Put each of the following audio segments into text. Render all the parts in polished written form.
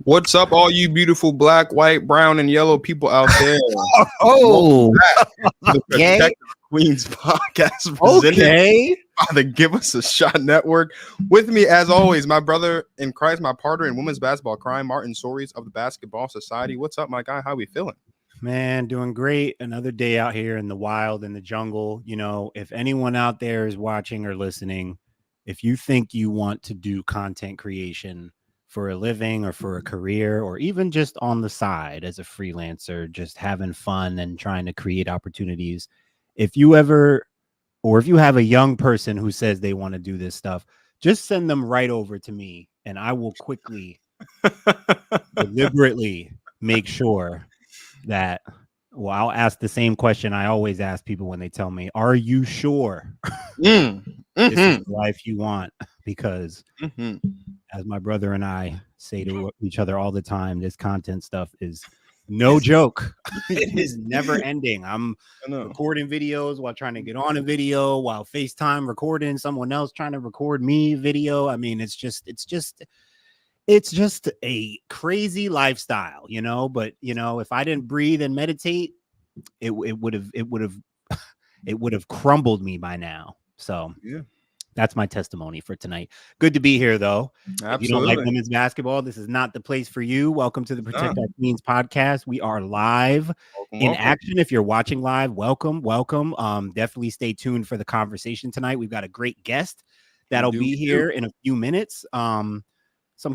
What's up, all you beautiful black, white, brown, and yellow people out there? Oh, The okay. Protect Queens podcast presented by the Give Us a Shot Network. With me, as always, my brother in Christ, my partner in women's basketball crime, Martin Sories of the Basketball Society. What's up, my guy? How we feeling? Man, doing great. Another day out here in the wild, in the jungle. You know, if anyone out there is watching or listening, if you think you want to do content creation for a living or for a career, or even just on the side as a freelancer, just having fun and trying to create opportunities, if you ever, or if you have a young person who says they want to do this stuff, just send them right over to me and I will quickly, deliberately make sure that, well, I'll ask the same question I always ask people when they tell me, are you sure this is the life you want? Because as my brother and I say to each other all the time, this content stuff is no joke. It is never ending. I'm recording videos while trying to get on a video, while FaceTime recording someone else trying to record me video. I mean, it's just a crazy lifestyle, you know. But you know, if I didn't breathe and meditate, it would have crumbled me by now. So yeah, that's my testimony for tonight. Good to be here, though. Absolutely. If you don't like women's basketball, this is not the place for you. Welcome to the Protect Our Queens podcast. We are live in action. If you're watching live, welcome. Definitely stay tuned for the conversation tonight. We've got a great guest that'll be here in a few minutes. Some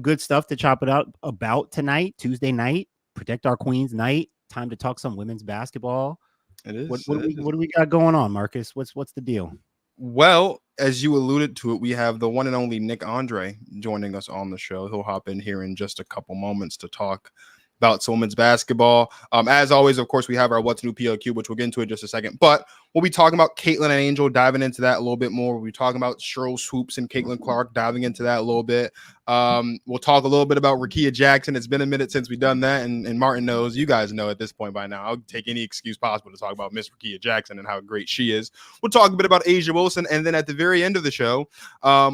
good stuff to chop it out about tonight, Tuesday night, Protect Our Queens night. Time to talk some women's basketball. It is. What do we got going on, Marcus? What's the deal? Well, as you alluded to it, we have the one and only Nick Andre joining us on the show. He'll hop in here in just a couple moments to talk about some women's basketball. As always, of course, we have our What's New POQ, which we'll get into in just a second. But we'll be talking about Caitlin and Angel, diving into that a little bit more. We'll be talking about Cheryl Swoops and Caitlin Clark, diving into that a little bit. We'll talk a little bit about Rickea Jackson. It's been a minute since we've done that, and Martin knows, you guys know at this point by now, I'll take any excuse possible to talk about Miss Rickea Jackson and how great she is. We'll talk a bit about A'ja Wilson, and then at the very end of the show,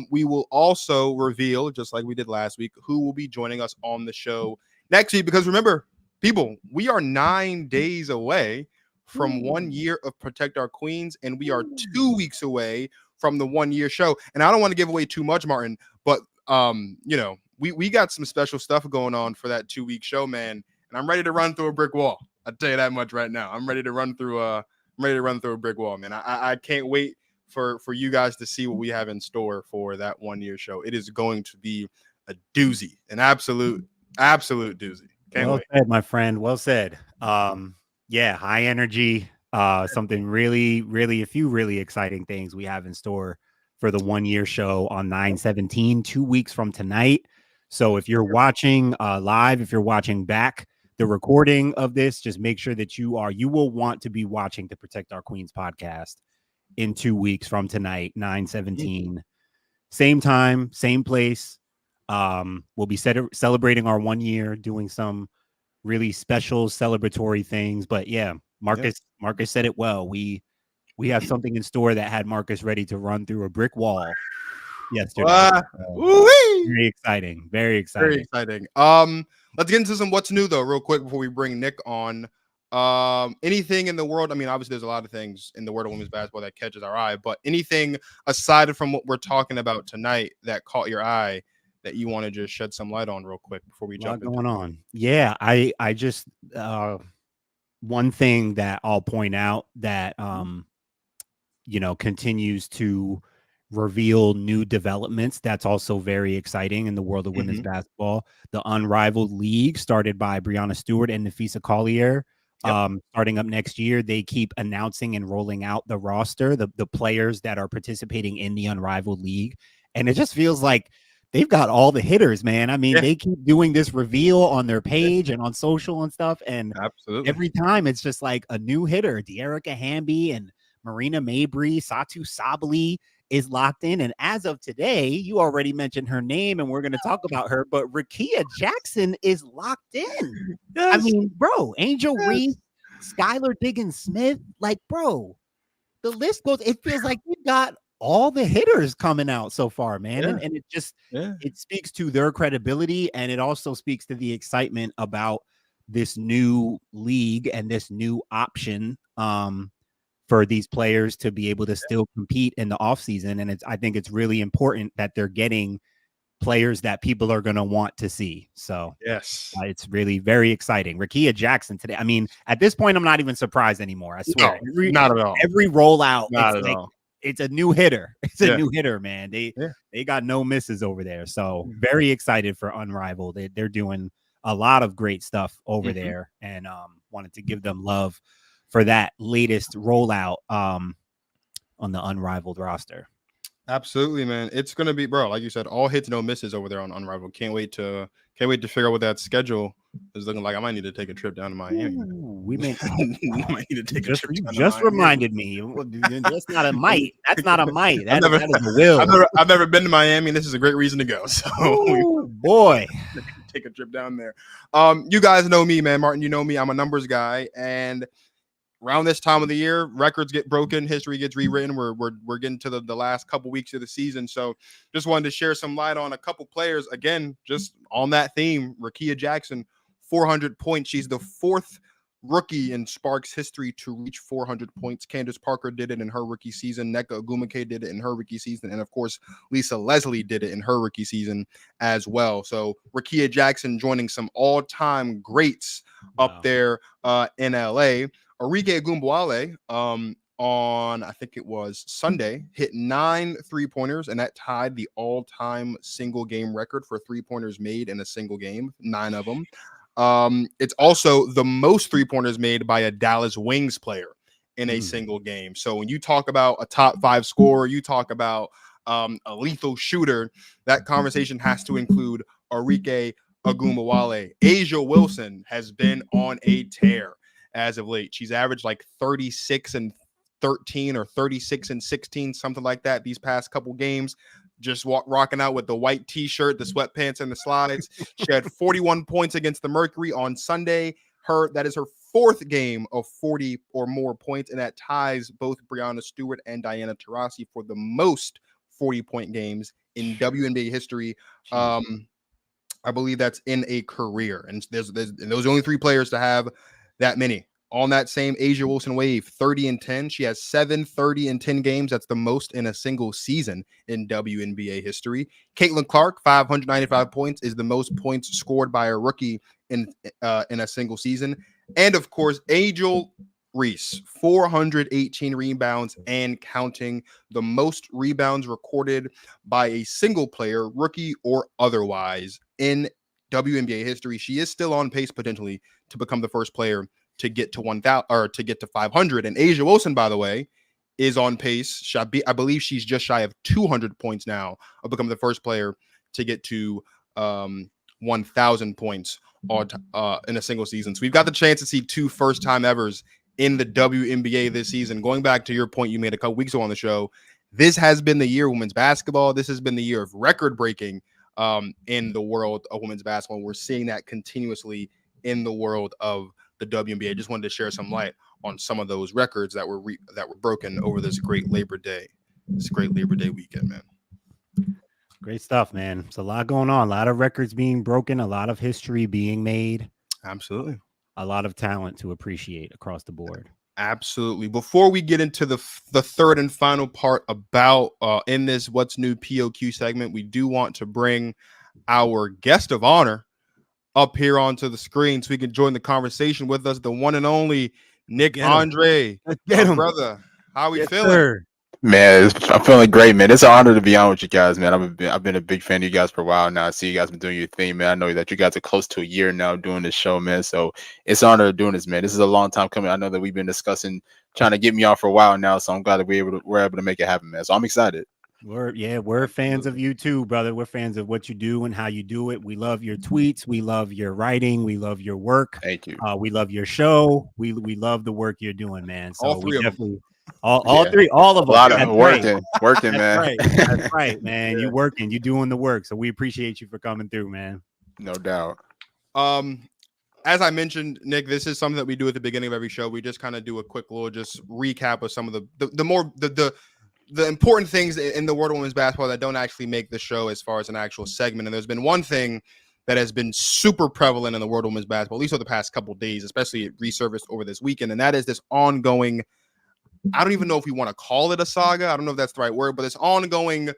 we will also reveal, just like we did last week, who will be joining us on the show next week. Because remember, people, we are 9 days away from 1 year of Protect Our Queens, and we are 2 weeks away from the 1 year show. And I don't want to give away too much, Martin, but you know, we got some special stuff going on for that 2 week show, man. And I'm ready to run through a brick wall. I'll tell you that much right now. I'm ready to run through a brick wall, man. I can't wait for you guys to see what we have in store for that 1 year show. It is going to be a doozy, an absolute doozy. Well said, my friend. Well said. Yeah, high energy. Something really a few really exciting things we have in store for the 1 year show on 9/17, 2 weeks from tonight. So if you're watching live, if you're watching back the recording of this, just make sure that you will want to be watching the Protect Our Queens podcast in 2 weeks from tonight, 9/17. Same time, same place. We'll be celebrating our 1 year, doing some really special celebratory things. But yeah, Marcus said it well. We have something in store that had Marcus ready to run through a brick wall yesterday. Very exciting. Very exciting. Let's get into some what's new though, real quick before we bring Nick on. Anything in the world, I mean, obviously there's a lot of things in the world of women's basketball that catches our eye, but anything aside from what we're talking about tonight that caught your eye that you want to just shed some light on real quick before we jump into going on? Yeah, I just one thing that I'll point out that you know, continues to reveal new developments. That's also very exciting in the world of women's basketball. The Unrivaled League, started by Breanna Stewart and Nafisa Collier, starting up next year. They keep announcing and rolling out the roster, the players that are participating in the Unrivaled League, and it just feels like they've got all the hitters, man. I mean, they keep doing this reveal on their page and on social and stuff, and every time it's just like a new hitter. De'Erica Hamby and Marina Mabry, Satu Sabally is locked in. And as of today, you already mentioned her name and we're going to talk about her, but Rickea Jackson is locked in. I mean, bro, Angel Reese, Skylar Diggins Smith, like, bro, the list goes. It feels like we've got all the hitters coming out so far, man. Yeah. And it just Yeah. it speaks to their credibility, and it also speaks to the excitement about this new league and this new option for these players to be able to still compete in the offseason. And I think it's really important that they're getting players that people are going to want to see. So Yes. it's really very exciting. Rickea Jackson today. I mean, at this point, I'm not even surprised anymore. I swear. No, not at all. Every rollout, Not it's at like all. it's a new hitter. It's a Yeah. new hitter, man. They got no misses over there. So very excited for Unrivaled. They're doing a lot of great stuff over there, and wanted to give them love for that latest rollout on the Unrivaled roster. Absolutely, man. It's gonna be, bro. Like you said, all hits, no misses over there on Unrivaled. Can't wait to figure out what that schedule is looking like. I might need to take a trip down to Miami. We might need to take a trip. Just reminded me. That's not a might. That's not a might. That is a will. I've never been to Miami, and this is a great reason to go. So, boy, take a trip down there. You guys know me, man. Martin, you know me. I'm a numbers guy, and around this time of the year, records get broken, history gets rewritten. We're getting to the last couple weeks of the season, so just wanted to share some light on a couple players. Again, just on that theme, Rickea Jackson, 400 points. She's the fourth rookie in Sparks history to reach 400 points. Candace Parker did it in her rookie season. Nneka Ogwumike did it in her rookie season. And, of course, Lisa Leslie did it in her rookie season as well. So Rickea Jackson joining some all-time greats up there in L.A. Arike Ogunbowale on, I think it was Sunday, hit 9 3-pointers, and that tied the all-time single game record for 3-pointers made in a single game, 9 of them. It's also the most 3-pointers made by a Dallas Wings player in a single game. So when you talk about a top 5 scorer, you talk about a lethal shooter, that conversation has to include Arike Ogunbowale. A'ja Wilson has been on a tear as of late. She's averaged like 36 and 13 or 36 and 16, something like that these past couple games. Just rocking out with the white t-shirt, the sweatpants, and the slides. She had 41 points against the Mercury on Sunday. That is her 4th game of 40 or more points, and that ties both Breanna Stewart and Diana Taurasi for the most 40-point games in WNBA history. I Bleav that's in a career, and those are only 3 players to have that many. On that same A'ja Wilson wave, 30 and 10. She has 7 30 and 10 games. That's the most in a single season in WNBA history. Caitlin Clark, 595 points, is the most points scored by a rookie in a single season. And of course, Angel Reese, 418 rebounds and counting, the most rebounds recorded by a single player, rookie or otherwise, in WNBA history. She is still on pace potentially to become the first player to get to 1,000 or to get to 500. And A'ja Wilson, by the way, is on pace. I Bleav she's just shy of 200 points now of becoming the first player to get to 1,000 points in a single season. So we've got the chance to see 2 first-time evers in the WNBA this season. Going back to your point you made a couple weeks ago on the show, this has been the year of women's basketball. This has been the year of record-breaking in the world of women's basketball. We're seeing that continuously in the world of the WNBA. Just wanted to share some light on some of those records that were broken over this great Labor Day weekend, man. Great stuff, man. It's a lot going on. A lot of records being broken, a lot of history being made. Absolutely. A lot of talent to appreciate across the board. Absolutely. Before we get into the third and final part about in this What's New POQ segment, we do want to bring our guest of honor up here onto the screen so he can join the conversation with us, the one and only Nick Andre. Get him, brother. How are we feeling? Sir. Man, I'm feeling great, man. It's an honor to be on with you guys, man. I've been a big fan of you guys for a while now. I see you guys been doing your thing, man. I know that you guys are close to a year now doing this show, man. So it's an honor doing this, man. This is a long time coming. I know that we've been discussing trying to get me on for a while now, so I'm glad that we're able to make it happen, man. So I'm excited. We're fans of you too, brother. We're fans of what you do and how you do it. We love your tweets. We love your writing. We love your work. Thank you. We love your show. We love the work you're doing, man. So all 3 of them. All 3, all of them. A lot of working, man. Right. That's right, man. You working, you doing the work. So we appreciate you for coming through, man. No doubt. As I mentioned, Nick, this is something that we do at the beginning of every show. We just kind of do a quick little just recap of some of the the important things in the world of women's basketball that don't actually make the show as far as an actual segment. And there's been one thing that has been super prevalent in the world of women's basketball, at least over the past couple of days, especially it resurfaced over this weekend. And that is this ongoing, I don't even know if we want to call it a saga. I don't know if that's the right word, but this ongoing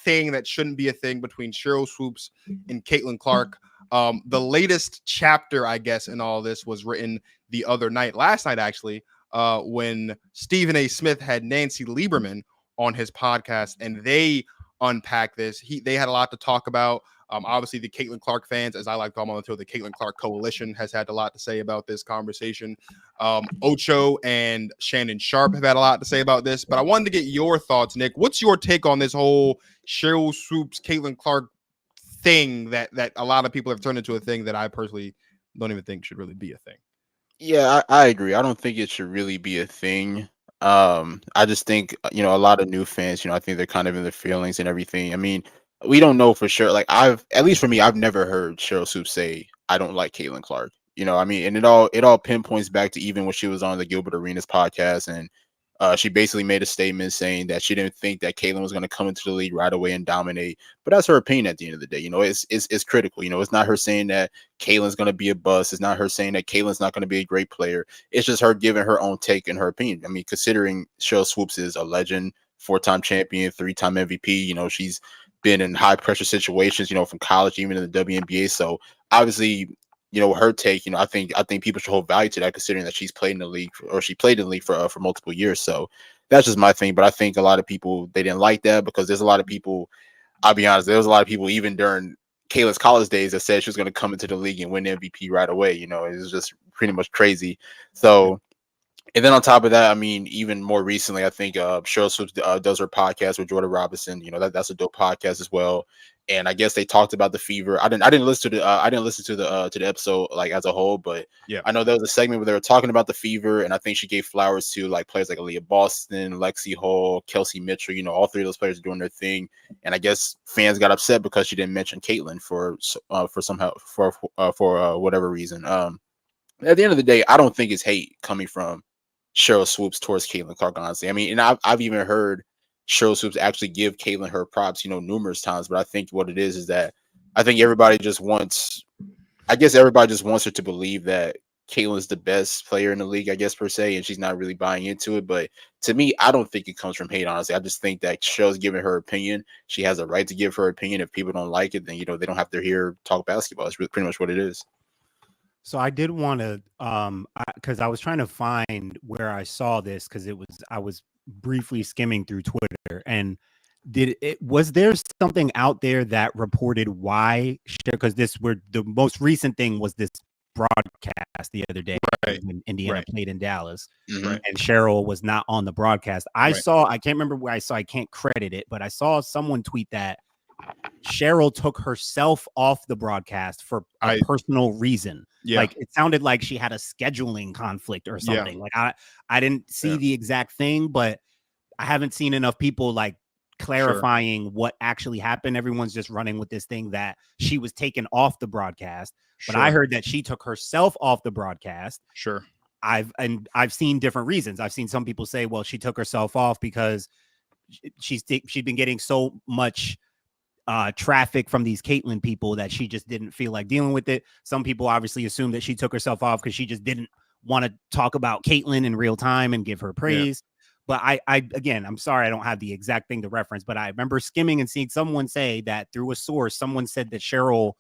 thing that shouldn't be a thing between Sheryl Swoopes and Caitlin Clark. The latest chapter, I guess, in all this was written the other night, last night, actually, when Stephen A. Smith had Nancy Lieberman on his podcast, and they unpacked this. They had a lot to talk about. Obviously, the Caitlin Clark fans, as I like to call them on the the Caitlin Clark Coalition, has had a lot to say about this conversation. Ocho and Shannon Sharp have had a lot to say about this, but I wanted to get your thoughts, Nick. What's your take on this whole Sheryl Swoopes, Caitlin Clark thing that a lot of people have turned into a thing that I personally don't even think should really be a thing? Yeah, I agree. I don't think it should really be a thing. I just think, a lot of new fans, I think they're kind of in their feelings and everything. I mean, we don't know for sure. Like, at least for me, I've never heard Sheryl Swoopes say, I don't like Caitlin Clark. I mean, and it all pinpoints back to even when she was on the Gilbert Arenas podcast, and she basically made a statement saying that she didn't think that Caitlin was going to come into the league right away and dominate. But that's her opinion at the end of the day. It's critical. It's not her saying that Caitlin's going to be a bust. It's not her saying that Caitlin's not going to be a great player. It's just her giving her own take and her opinion. I mean, considering Sheryl Swoopes is a legend, 4-time champion, 3-time MVP, she's been in high pressure situations, from college, even in the WNBA. So obviously, her take, I think people should hold value to that, considering that she played in the league for multiple years. So that's just my thing. But I think a lot of people, they didn't like that, because there's a lot of people, I'll be honest, there was a lot of people even during Kayla's college days that said she was going to come into the league and win MVP right away. It was just pretty much crazy. So, and then on top of that, I mean, even more recently, I think Sheryl Swoopes does her podcast with Jordan Robinson. That's a dope podcast as well. And I guess they talked about the fever. I didn't listen to the episode like as a whole, but yeah, I know there was a segment where they were talking about the fever, and I think she gave flowers to like players like Aaliyah Boston, Lexi Hall, Kelsey Mitchell. All three of those players are doing their thing. And I guess fans got upset because she didn't mention Caitlin for whatever reason. At the end of the day, I don't think it's hate coming from Sheryl Swoopes towards Caitlin Clark, honestly. I mean, and I've even heard Sheryl Swoopes actually give Caitlin her props, numerous times. But I think what it is that I think everybody just wants her to believe that Caitlin's the best player in the league, I guess, per se, and she's not really buying into it. But to me, I don't think it comes from hate, honestly. I just think that Cheryl's giving her opinion. She has a right to give her opinion. If people don't like it, then, they don't have to hear talk basketball. It's pretty much what it is. So I did want to, because I was trying to find where I saw this, because I was briefly skimming through Twitter, and was there something out there that reported why? Because the most recent thing was this broadcast the other day, right, when Indiana played in Dallas, Mm-hmm. and Cheryl was not on the broadcast. I can't remember where I saw, I can't credit it, but I saw someone tweet that Cheryl took herself off the broadcast for a personal reason. Yeah. Like, it sounded like she had a scheduling conflict or something. Like, I didn't see the exact thing, but I haven't seen enough people like clarifying what actually happened. Everyone's just running with this thing that she was taken off the broadcast. But I heard that she took herself off the broadcast. Sure. I've seen different reasons. I've seen some people say, well, she took herself off because she'd been getting so much traffic from these Caitlin people that she just didn't feel like dealing with it. Some people obviously assume that she took herself off because she just didn't want to talk about Caitlin in real time and give her praise. But again, I'm sorry, I don't have the exact thing to reference, but I remember skimming and seeing someone say that through a source, someone said that Cheryl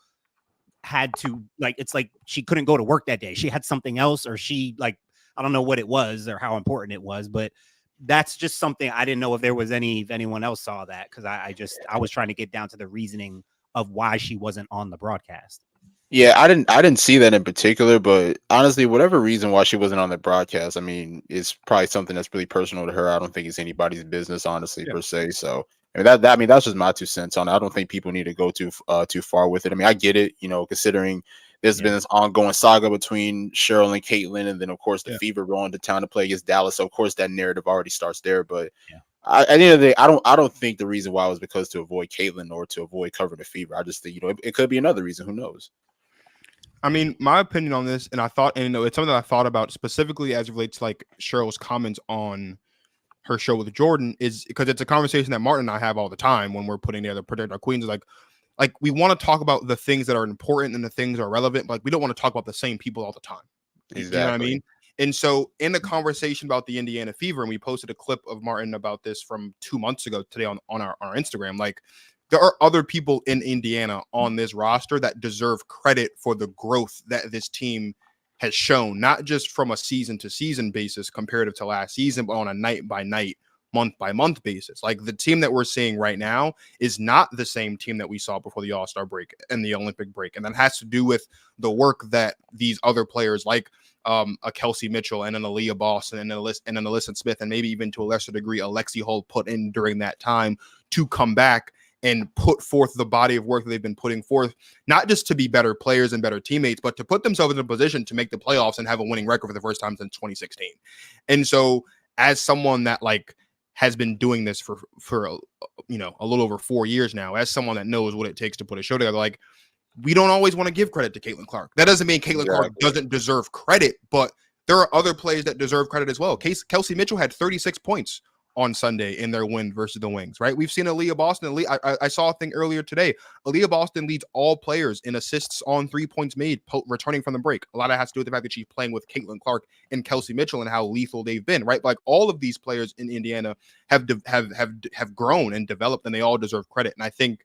had to, like, it's like she couldn't go to work that day. She had something else, or she, like, I don't know what it was or how important it was, but that's just something I didn't know if anyone else saw that, because I was trying to get down to the reasoning of why she wasn't on the broadcast. Yeah, I didn't see that in particular, but honestly, whatever reason why she wasn't on the broadcast, I mean, it's probably something that's really personal to her. I don't think it's anybody's business, honestly, per se. So I mean, that's just my 2 cents on it. I don't think people need to go too far with it. I mean, I get it, considering there's been this ongoing saga between Cheryl and Caitlin, and then of course the Fever rolling to town to play against Dallas. So of course that narrative already starts there. But at the end of the day, I don't think the reason why was because to avoid Caitlin or to avoid covering the Fever. I just think it could be another reason. Who knows? I mean, my opinion on this, and it's something that I thought about specifically as it relates to like Cheryl's comments on her show with Jordan is because it's a conversation that Martin and I have all the time when we're putting together Protect Our Queens. Like we want to talk about the things that are important and the things that are relevant, but like, we don't want to talk about the same people all the time. Exactly. You know what I mean? And so in the conversation about the Indiana Fever, and we posted a clip of Martin about this from 2 months ago today on our Instagram, like there are other people in Indiana on this roster that deserve credit for the growth that this team has shown, not just from a season to season basis comparative to last season, but on a night by night, month by month basis. Like the team that we're seeing right now is not the same team that we saw before the All-Star break and the Olympic break. And that has to do with the work that these other players like a Kelsey Mitchell and an Aaliyah Boston and an Alyssa Smith, and maybe even to a lesser degree, Alexi Hull put in during that time to come back and put forth the body of work that they've been putting forth, not just to be better players and better teammates, but to put themselves in a position to make the playoffs and have a winning record for the first time since 2016. And so as someone that like has been doing this for a little over 4 years now, as someone that knows what it takes to put a show together, like we don't always want to give credit to Caitlin Clark. That doesn't mean Caitlin Clark doesn't deserve credit, but there are other players that deserve credit as well. Kelsey Mitchell had 36 points on Sunday in their win versus the Wings, right? We've seen Aaliyah Boston. I saw a thing earlier today. Aaliyah Boston leads all players in assists on 3 points made returning from the break. A lot of that has to do with the fact that she's playing with Caitlin Clark and Kelsey Mitchell and how lethal they've been, right? Like all of these players in Indiana have grown and developed, and they all deserve credit. And I think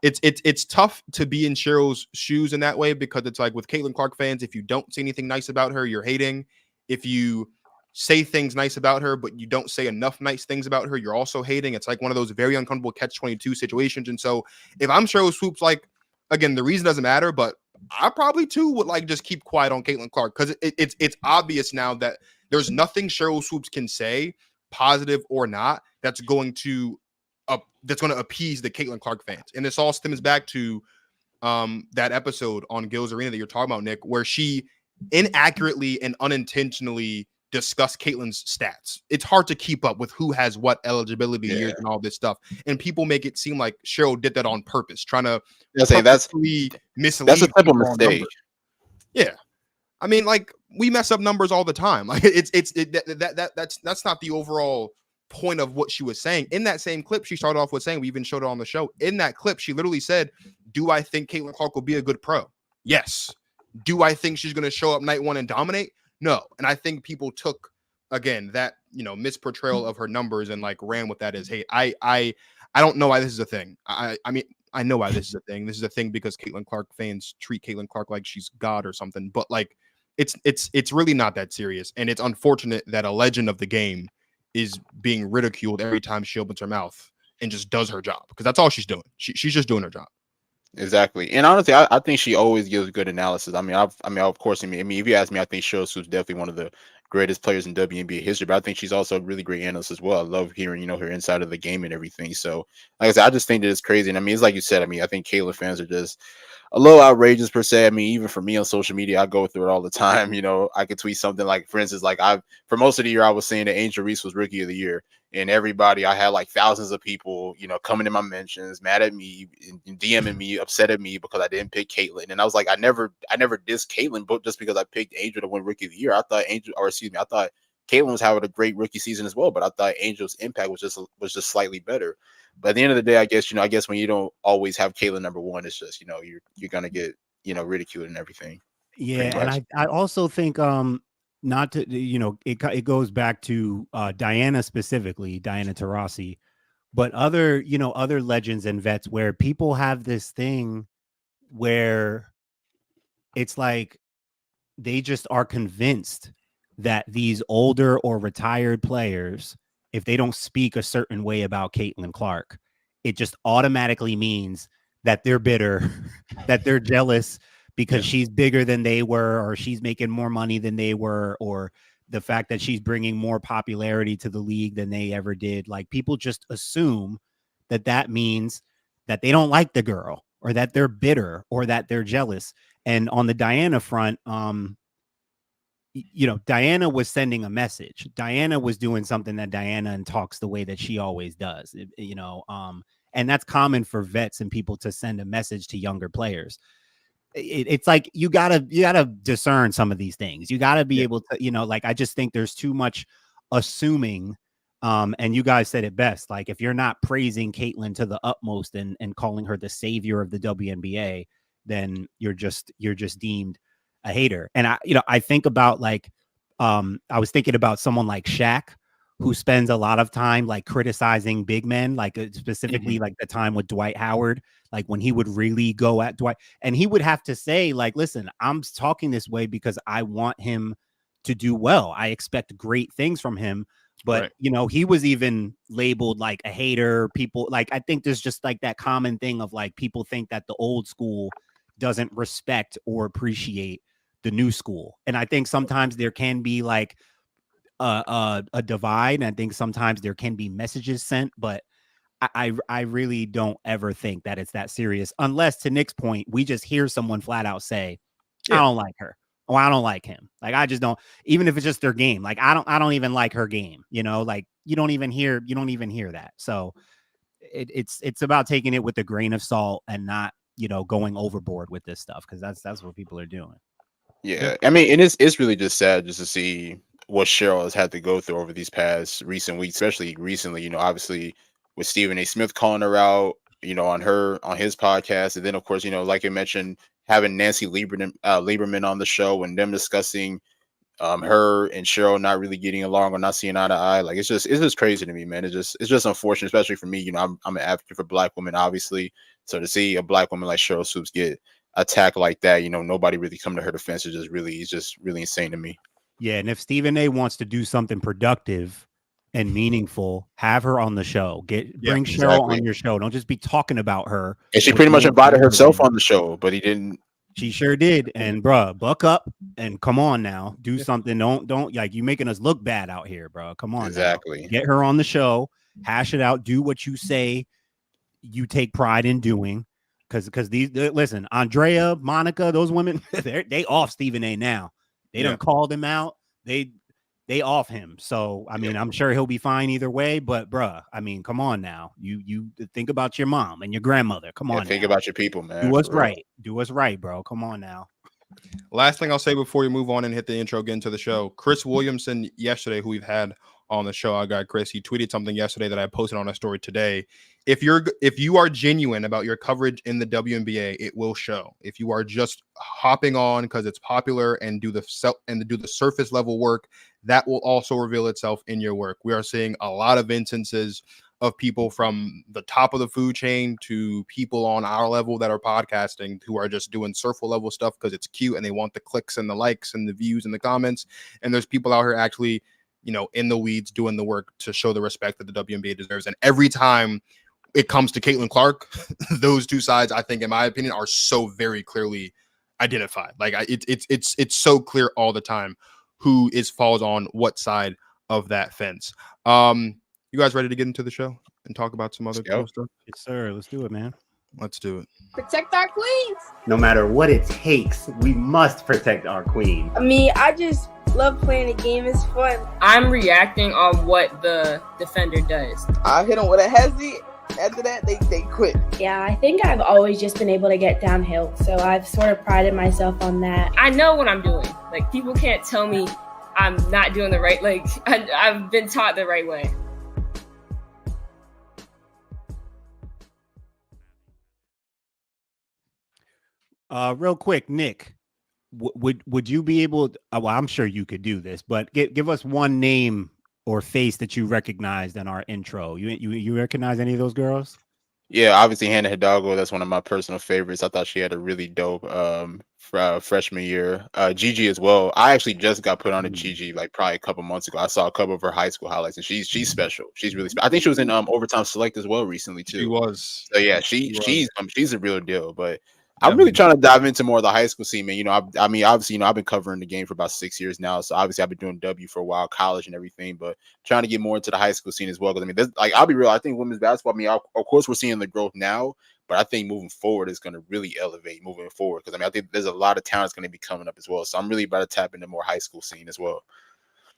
it's tough to be in Cheryl's shoes in that way, because it's like with Caitlin Clark fans, if you don't see anything nice about her, you're hating. If you say things nice about her, but you don't say enough nice things about her, you're also hating. It's like one of those very uncomfortable catch-22 situations. And so if I'm Cheryl Swoops, like, again, the reason doesn't matter, but I probably too would like just keep quiet on Caitlin Clark, because it's obvious now that there's nothing Cheryl Swoops can say, positive or not, that's going to appease the Caitlin Clark fans. And this all stems back to that episode on Gil's Arena that you're talking about, Nick, where she inaccurately and unintentionally discuss Caitlin's stats. It's hard to keep up with who has what eligibility years and all this stuff. And people make it seem like Cheryl did that on purpose, trying to mislead. That's a type of mistake. Yeah. I mean, like, we mess up numbers all the time. Like that's not the overall point of what she was saying. In that same clip, she started off with saying, we even showed it on the show. In that clip, she literally said, do I think Caitlin Clark will be a good pro? Yes. Do I think she's going to show up night one and dominate? No. And I think people took, again, that, misportrayal of her numbers and like ran with that as hate. I don't know why this is a thing. I mean, I know why this is a thing. This is a thing because Caitlin Clark fans treat Caitlin Clark like she's God or something. But like, it's really not that serious. And it's unfortunate that a legend of the game is being ridiculed every time she opens her mouth and just does her job, because that's all she's doing. She's just doing her job. Exactly. And honestly, I think she always gives good analysis. I mean, of course, if you ask me, I think Cheryl Swoops definitely one of the greatest players in WNBA history, but I think she's also a really great analyst as well. I love hearing, her inside of the game and everything. So, like I said, I just think that it's crazy. And I mean, it's like you said, I think Caitlin fans are just a little outrageous per se. I mean, even for me on social media, I go through it all the time. I could tweet something like, for instance, like for most of the year, I was saying that Angel Reese was Rookie of the Year. And I had like thousands of people, coming in my mentions, mad at me, and DMing me, upset at me because I didn't pick Caitlin. And I was like, I never dissed Caitlin, but just because I picked Angel to win Rookie of the Year, I thought Caitlin was having a great rookie season as well. But I thought Angel's impact was just slightly better. But at the end of the day, I guess when you don't always have Caitlin number one, it's just you're gonna get ridiculed and everything. Yeah, and I also think not to it goes back to Diana specifically, Diana Taurasi, but other legends and vets where people have this thing where it's like they just are convinced that these older or retired players, if they don't speak a certain way about Caitlin Clark, it just automatically means that they're bitter, that they're jealous because she's bigger than they were, or she's making more money than they were, or the fact that she's bringing more popularity to the league than they ever did. Like, people just assume that means that they don't like the girl, or that they're bitter, or that they're jealous. And on the Diana front, Diana was sending a message. Diana was doing something that Diana and talks the way that she always does, and that's common for vets and people to send a message to younger players. It's like you gotta discern some of these things. You gotta be able to, I just think there's too much assuming And you guys said it best. Like, if you're not praising Caitlyn to the utmost and calling her the savior of the WNBA, then you're just deemed a hater. And I think about like, I was thinking about someone like Shaq, who spends a lot of time like criticizing big men, like specifically like the time with Dwight Howard, like when he would really go at Dwight, and he would have to say like, listen, I'm talking this way because I want him to do well. I expect great things from him. But, Right. he was even labeled like a hater. People like, I think there's just like that common thing of like, people think that the old school doesn't respect or appreciate the new school. And I think sometimes there can be like a divide. And I think sometimes there can be messages sent, but I really don't ever think that it's that serious, unless, to Nick's point, we just hear someone flat out say, I don't like her. Or I don't like him. Like, I just don't, even if it's just their game. Like, I don't even like her game, like you don't even hear that. So it's about taking it with a grain of salt and not, going overboard with this stuff. Cause that's what people are doing. Yeah. I mean, and it's really just sad just to see what Cheryl has had to go through over these past recent weeks, especially recently, obviously with Stephen A. Smith calling her out, on his podcast. And then of course, like you mentioned, having Nancy Lieberman on the show and them discussing her and Cheryl not really getting along or not seeing eye to eye. Like, it's just crazy to me, man. It's just unfortunate, especially for me. I'm an advocate for Black women, obviously. So to see a Black woman like Cheryl Swoops get attacked like that, nobody really come to her defense is just really insane to me. Yeah, and if Stephen A. wants to do something productive and meaningful, have her on the show. Bring Cheryl on your show. Don't just be talking about her. And she pretty much invited herself on the show, but he didn't. She sure did. And bruh, buck up and come on now. Do something. Don't like, you making us look bad out here, bro. Come on. Exactly. Now. Get her on the show. Hash it out. Do what you say you take pride in doing. Because listen, Andrea, Monica, those women, they off Stephen A. now. They done called him out. They off him. So I mean, I'm sure he'll be fine either way. But bruh, I mean, come on now. You think about your mom and your grandmother. Come on. Think about your people, man. Do what's right. Do what's right, bro. Come on now. Last thing I'll say before you move on and hit the intro, get into the show. Chris Williamson yesterday, who we've had on the show, our guy Chris, he tweeted something yesterday that I posted on a story today. If you are genuine about your coverage in the WNBA, it will show. If you are just hopping on because it's popular and do the surface level work, that will also reveal itself in your work. We are seeing a lot of instances of people from the top of the food chain to people on our level that are podcasting who are just doing surfer level stuff because it's cute and they want the clicks and the likes and the views and the comments. And there's people out here actually, in the weeds doing the work to show the respect that the WNBA deserves. And every time it comes to Caitlin Clark, those two sides, I think, in my opinion, are so very clearly identified. Like it's so clear all the time who falls on what side of that fence. You guys ready to get into the show and talk about some other cool stuff? Yes, sir. Let's do it, man. Let's do it. Protect our queens. No matter what it takes, we must protect our queen. I mean, I just love playing the game. It's fun. I'm reacting on what the defender does. I hit them with a hezzy. After that, they quit. Yeah, I think I've always just been able to get downhill. So I've sort of prided myself on that. I know what I'm doing. Like, people can't tell me I'm not doing the right. Like, I've been taught the right way. Real quick, Nick, would you be able to, well, I'm sure you could do this, but give us one name or face that you recognized in our intro. You recognize any of those girls? Yeah, obviously Hannah Hidalgo. That's one of my personal favorites. I thought she had a really dope freshman year. Gigi as well. I actually just got put on to Gigi like probably a couple months ago. I saw a couple of her high school highlights, and she's special. She's really special. I think she was in overtime select as well recently too. She was. So yeah, she's a real deal. But I'm really trying to dive into more of the high school scene, man. I mean, obviously, I've been covering the game for about 6 years now. So obviously, I've been doing W for a while, college and everything, but trying to get more into the high school scene as well. Because I mean, I'll be real. I think women's basketball. I mean, of course, we're seeing the growth now, but I think moving forward is going to really elevate moving forward. Because I mean, I think there's a lot of talent going to be coming up as well. So I'm really about to tap into more high school scene as well.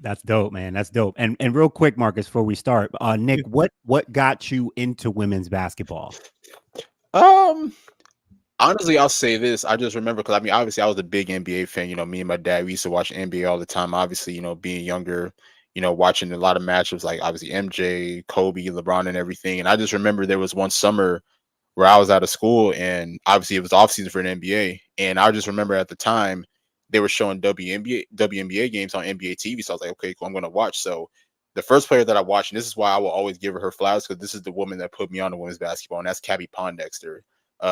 That's dope, man. That's dope. And real quick, Marcus, before we start, Nick, what got you into women's basketball? Honestly, I'll say this. I just remember because I mean, obviously, I was a big NBA fan. Me and my dad, we used to watch NBA all the time. Obviously, being younger, watching a lot of matchups like obviously MJ, Kobe, LeBron, and everything. And I just remember there was one summer where I was out of school, and obviously it was off season for an NBA. And I just remember at the time they were showing WNBA games on NBA TV. So I was like, okay, cool, I'm going to watch. So the first player that I watched, and this is why I will always give her flowers, because this is the woman that put me on to women's basketball, and that's Cabby Pondexter.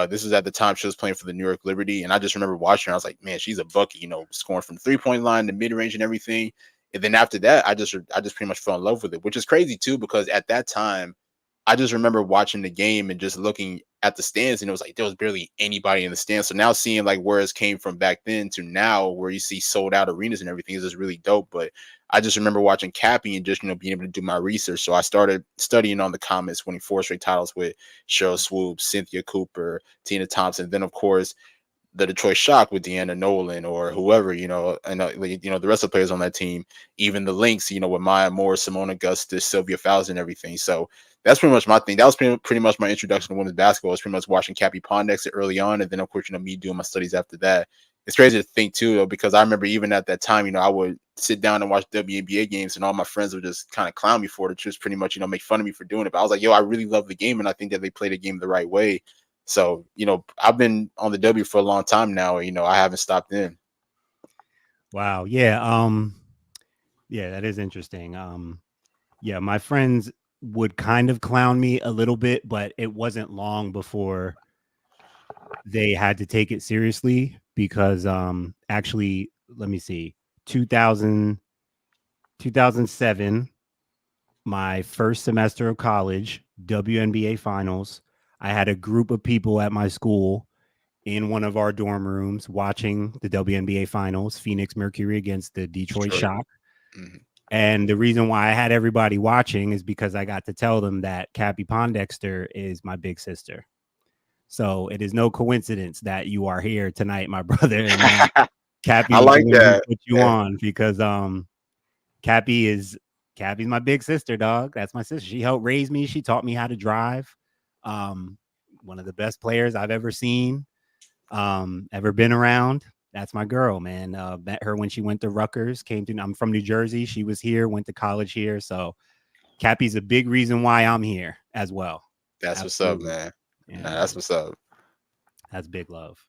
This was at the time she was playing for the New York Liberty, and I just remember watching her. I was like, man, she's a bucket, scoring from 3-point line to mid range and everything. And then after that, I just pretty much fell in love with it, which is crazy too, because at that time, I just remember watching the game and just looking at the stands, and it was like there was barely anybody in the stands. So now seeing like where it came from back then to now, where you see sold out arenas and everything, is just really dope. But I just remember watching Cappy and just being able to do my research. So I started studying on the Comets, winning 4 straight titles with Cheryl Swoop, Cynthia Cooper, Tina Thompson. Then of course the Detroit Shock with Deanna Nolan or whoever, and the rest of the players on that team, even the Lynx, with Maya Moore, Simone Augustus, Sylvia Fowles, and everything. So that's pretty much my thing. That was pretty much my introduction to women's basketball. Was pretty much watching Cappy Pondexter early on, and then of course, me doing my studies after that. It's crazy to think too, though, because I remember even at that time, I would sit down and watch WNBA games, and all my friends would just kind of clown me for it, just pretty much, make fun of me for doing it. But I was like, yo, I really love the game, and I think that they play the game the right way. So, I've been on the W for a long time now. I haven't stopped in. Wow. Yeah. Yeah, that is interesting. Yeah, my friends would kind of clown me a little bit, but it wasn't long before they had to take it seriously because actually, let me see, 2007, my first semester of college, WNBA finals. I had a group of people at my school in one of our dorm rooms watching the WNBA finals, Phoenix Mercury against the Detroit Shock. Mm-hmm. And the reason why I had everybody watching is because I got to tell them that Cappy Pondexter is my big sister. So it is no coincidence that you are here tonight, my brother. And Cappy, I like that. Put you on because Cappy's my big sister, dog. That's my sister. She helped raise me. She taught me how to drive. One of the best players I've ever seen, ever been around. That's my girl, man. Met her when she went to Rutgers. I'm from New Jersey. She was here, went to college here. So Cappy's a big reason why I'm here as well. That's Absolutely. What's up, man. Yeah. Nah, that's what's up. That's big love.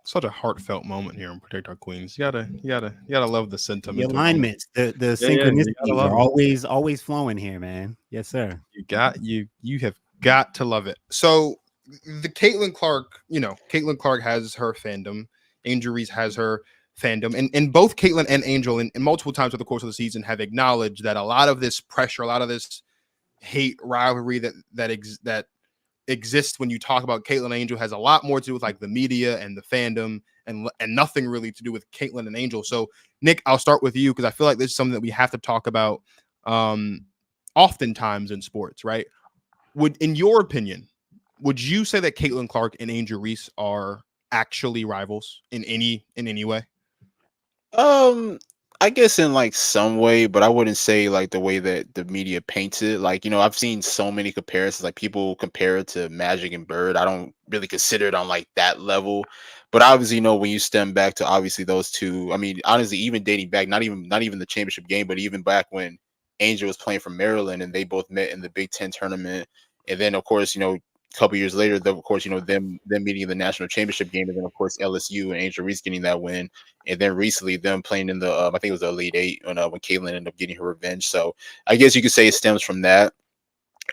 Such a heartfelt moment here in Protect Our Queens. You gotta love the sentiment. The alignments, the synchronicities are always flowing here, man. Yes, sir. You have got to love it. So the Caitlin Clark has her fandom. Angel Reese has her fandom, and both Caitlin and Angel, and multiple times over the course of the season, have acknowledged that a lot of this pressure, a lot of this hate rivalry that exists when you talk about Caitlin and Angel has a lot more to do with like the media and the fandom, and nothing really to do with Caitlin and Angel. So Nick, I'll start with you because I feel like this is something that we have to talk about oftentimes in sports, right? In your opinion, would you say that Caitlin Clark and Angel Reese are actually rivals in any way? I guess in like some way, but I wouldn't say like the way that the media paints it. Like, I've seen so many comparisons, like people compare it to Magic and Bird. I don't really consider it on like that level. But obviously, when you stem back to obviously those two, I mean, honestly, even dating back, not even the championship game, but even back when Angel was playing for Maryland and they both met in the Big Ten tournament. And then, of course, a couple years later, of course, them meeting in the national championship game, and then of course LSU and Angel Reese getting that win, and then recently them playing in the I think it was the Elite Eight when Caitlin ended up getting her revenge. So I guess you could say it stems from that.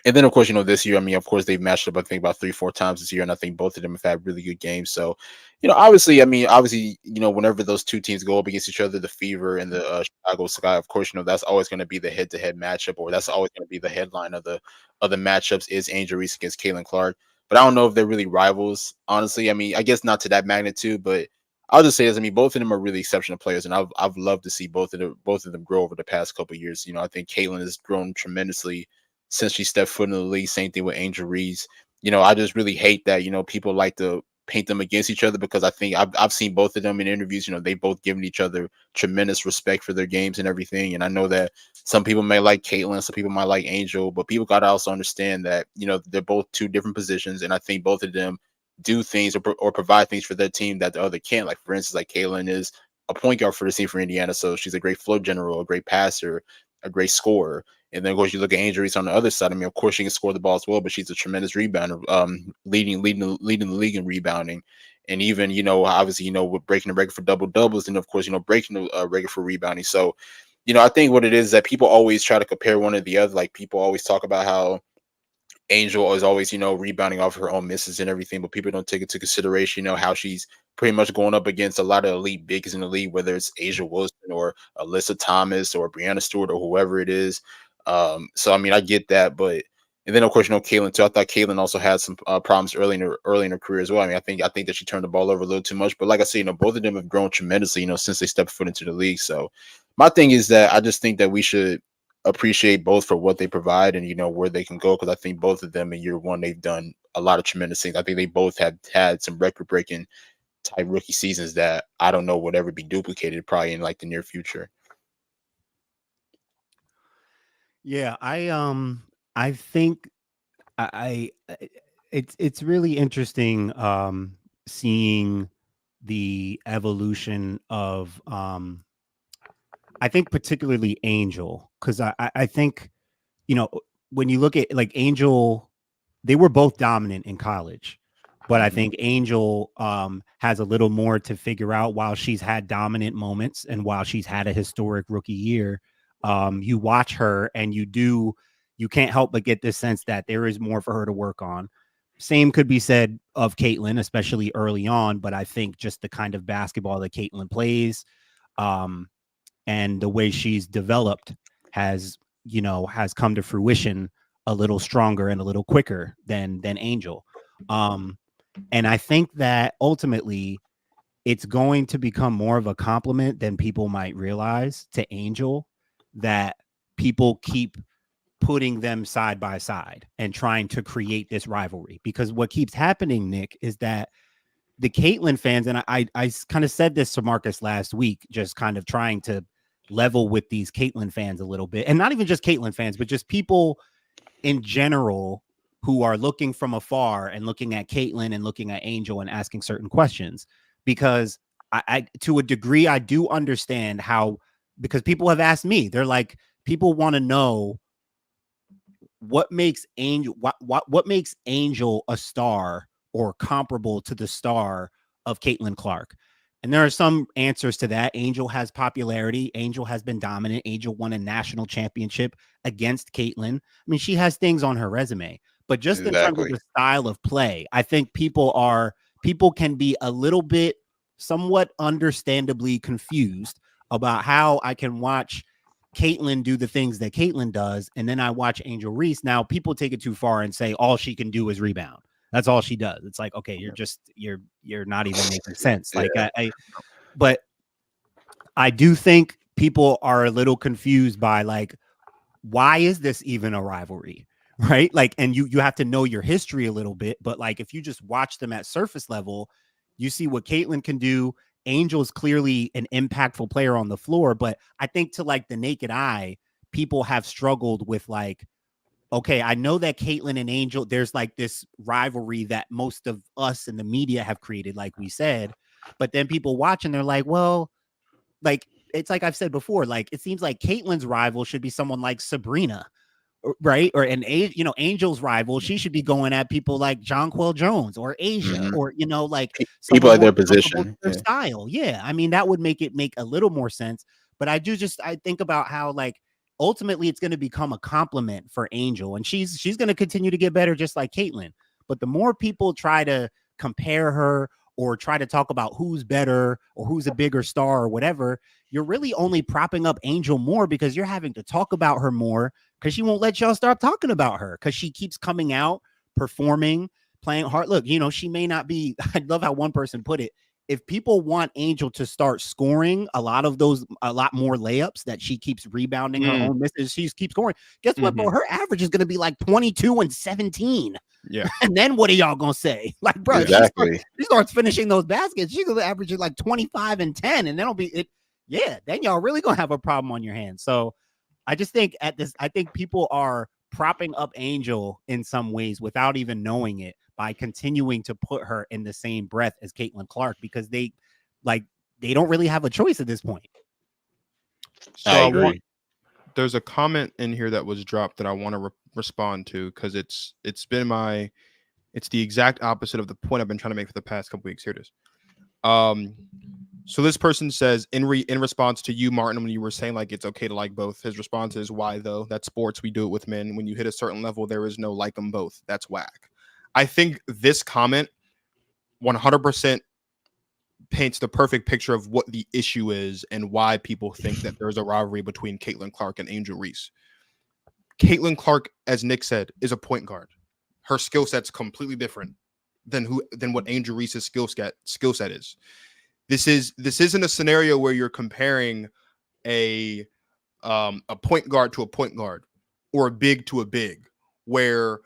And then, of course, this year, I mean, of course, they've matched up, I think, about 3-4 times this year. And I think both of them have had really good games. So, obviously, whenever those two teams go up against each other, the Fever and the Chicago Sky, of course, that's always going to be the head-to-head matchup, or that's always going to be the headline of the matchups is Angel Reese against Caitlin Clark. But I don't know if they're really rivals, honestly. I mean, I guess not to that magnitude, but I'll just say this. I mean, both of them are really exceptional players, and I've loved to see both of them grow over the past couple of years. I think Caitlin has grown tremendously since she stepped foot in the league. Same thing with Angel Reese. I just really hate that, people like to paint them against each other, because I think I've seen both of them in interviews. They both given each other tremendous respect for their games and everything. And I know that some people may like Caitlin, some people might like Angel, but people got to also understand that, they're both two different positions. And I think both of them do things or provide things for their team that the other can't. Like, for instance, like Caitlin is a point guard for the team for Indiana. So she's a great flow general, a great passer, a great scorer. And then, of course, you look at Angel Reese on the other side. I mean, of course, she can score the ball as well, but she's a tremendous rebounder, leading the league in rebounding. And even, obviously, with breaking the record for double doubles, and of course, breaking the record for rebounding. So, I think what it is that people always try to compare one to the other. Like, people always talk about how Angel is always, rebounding off her own misses and everything, but people don't take into consideration, how she's pretty much going up against a lot of elite bigs in the league, whether it's Asia Wilson or Alyssa Thomas or Brianna Stewart or whoever it is. So I mean, I get that, but and then of course, Caitlin too. I thought Caitlin also had some problems early in her career as well. I mean, I think that she turned the ball over a little too much, but like I say, both of them have grown tremendously, since they stepped foot into the league. So my thing is that I just think that we should appreciate both for what they provide and where they can go, because I think both of them in year one they've done a lot of tremendous things. I think they both have had some record-breaking type rookie seasons that I don't know would ever be duplicated probably in like the near future. Yeah, I think it's really interesting seeing the evolution of I think particularly Angel, because I think, when you look at like Angel, they were both dominant in college, but I think Angel has a little more to figure out while she's had dominant moments and while she's had a historic rookie year. You watch her and you can't help but get this sense that there is more for her to work on. Same could be said of Caitlin, especially early on, but I think just the kind of basketball that Caitlin plays, and the way she's developed has come to fruition a little stronger and a little quicker than Angel. And I think that ultimately it's going to become more of a compliment than people might realize to Angel, that people keep putting them side by side and trying to create this rivalry. Because what keeps happening, Nick, is that the Caitlin fans, and I kind of said this to Marcus last week, just kind of trying to level with these Caitlin fans a little bit, and not even just Caitlin fans, but just people in general who are looking from afar and looking at Caitlin and looking at Angel and asking certain questions. Because I to a degree, I do understand how, because people have asked me, they're like, people want to know what makes Angel, what makes Angel a star or comparable to the star of Caitlin Clark. And there are some answers to that. Angel has popularity. Angel has been dominant. Angel won a national championship against Caitlin. I mean, she has things on her resume, but just in terms of the style of play, I think people can be a little bit somewhat understandably confused about how I can watch Caitlin do the things that Caitlin does, and then I watch Angel Reese. Now, people take it too far and say all she can do is rebound. That's all she does. It's like, okay, you're not even making sense. Like but I do think people are a little confused by like, why is this even a rivalry? Right. Like, and you have to know your history a little bit, but like, if you just watch them at surface level, you see what Caitlin can do. Angel is clearly an impactful player on the floor, but I think to like the naked eye, people have struggled with like, okay, I know that Caitlin and Angel, there's like this rivalry that most of us in the media have created, like we said, but then people watch and they're like, well, like, it's like I've said before, like, it seems like Caitlin's rival should be someone like Sabrina, right? Or Angel's rival, she should be going at people like Jonquel Jones or Asia, or, like people at their position, their style. Yeah. I mean, that would make it make a little more sense. But I think about how like, ultimately it's going to become a compliment for Angel, and she's going to continue to get better just like Caitlin. But the more people try to compare her or try to talk about who's better or who's a bigger star or whatever, you're really only propping up Angel more, because you're having to talk about her more, because she won't let y'all stop talking about her, because she keeps coming out, performing, playing hard. Look, she may not be, I love how one person put it, if people want Angel to start scoring a lot more layups that she keeps rebounding her own misses, she keeps scoring. Guess what, bro? Her average is going to be like 22 and 17. Yeah. And then what are y'all going to say? Like, bro, exactly. she starts finishing those baskets, she's going to average like 25 and 10. And then it'll be it. Yeah. Then y'all really going to have a problem on your hands. So I just think I think people are propping up Angel in some ways without even knowing it, by continuing to put her in the same breath as Caitlin Clark, because they they don't really have a choice at this point. So I agree. There's a comment in here that was dropped that I want to respond to because it's the exact opposite of the point I've been trying to make for the past couple weeks. Here it is. So this person says in response to you, Martin, when you were saying like it's okay to like both, his response is, why though? That's sports. We do it with men. When you hit a certain level, there is no like them both. That's whack. I think this comment 100% paints the perfect picture of what the issue is and why people think that there's a rivalry between Caitlin Clark and Angel Reese. Caitlin Clark, as Nick said, is a point guard. Her skill set's completely different than what Angel Reese's skill set is. This isn't a scenario where you're comparing a point guard to a point guard or a big to a big, where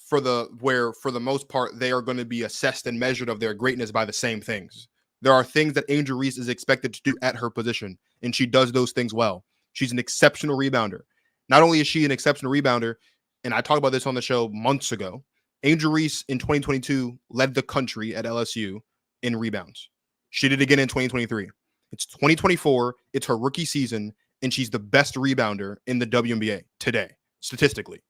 for the most part they are going to be assessed and measured of their greatness by the same things. There are things that Angel Reese is expected to do at her position, and she does those things well. She's an exceptional rebounder. Not only is she an exceptional rebounder, and I talked about this on the show months ago, Angel Reese in 2022 led the country at LSU in rebounds. She did it again in 2023. It's 2024. It's her rookie season, and she's the best rebounder in the WNBA today, statistically.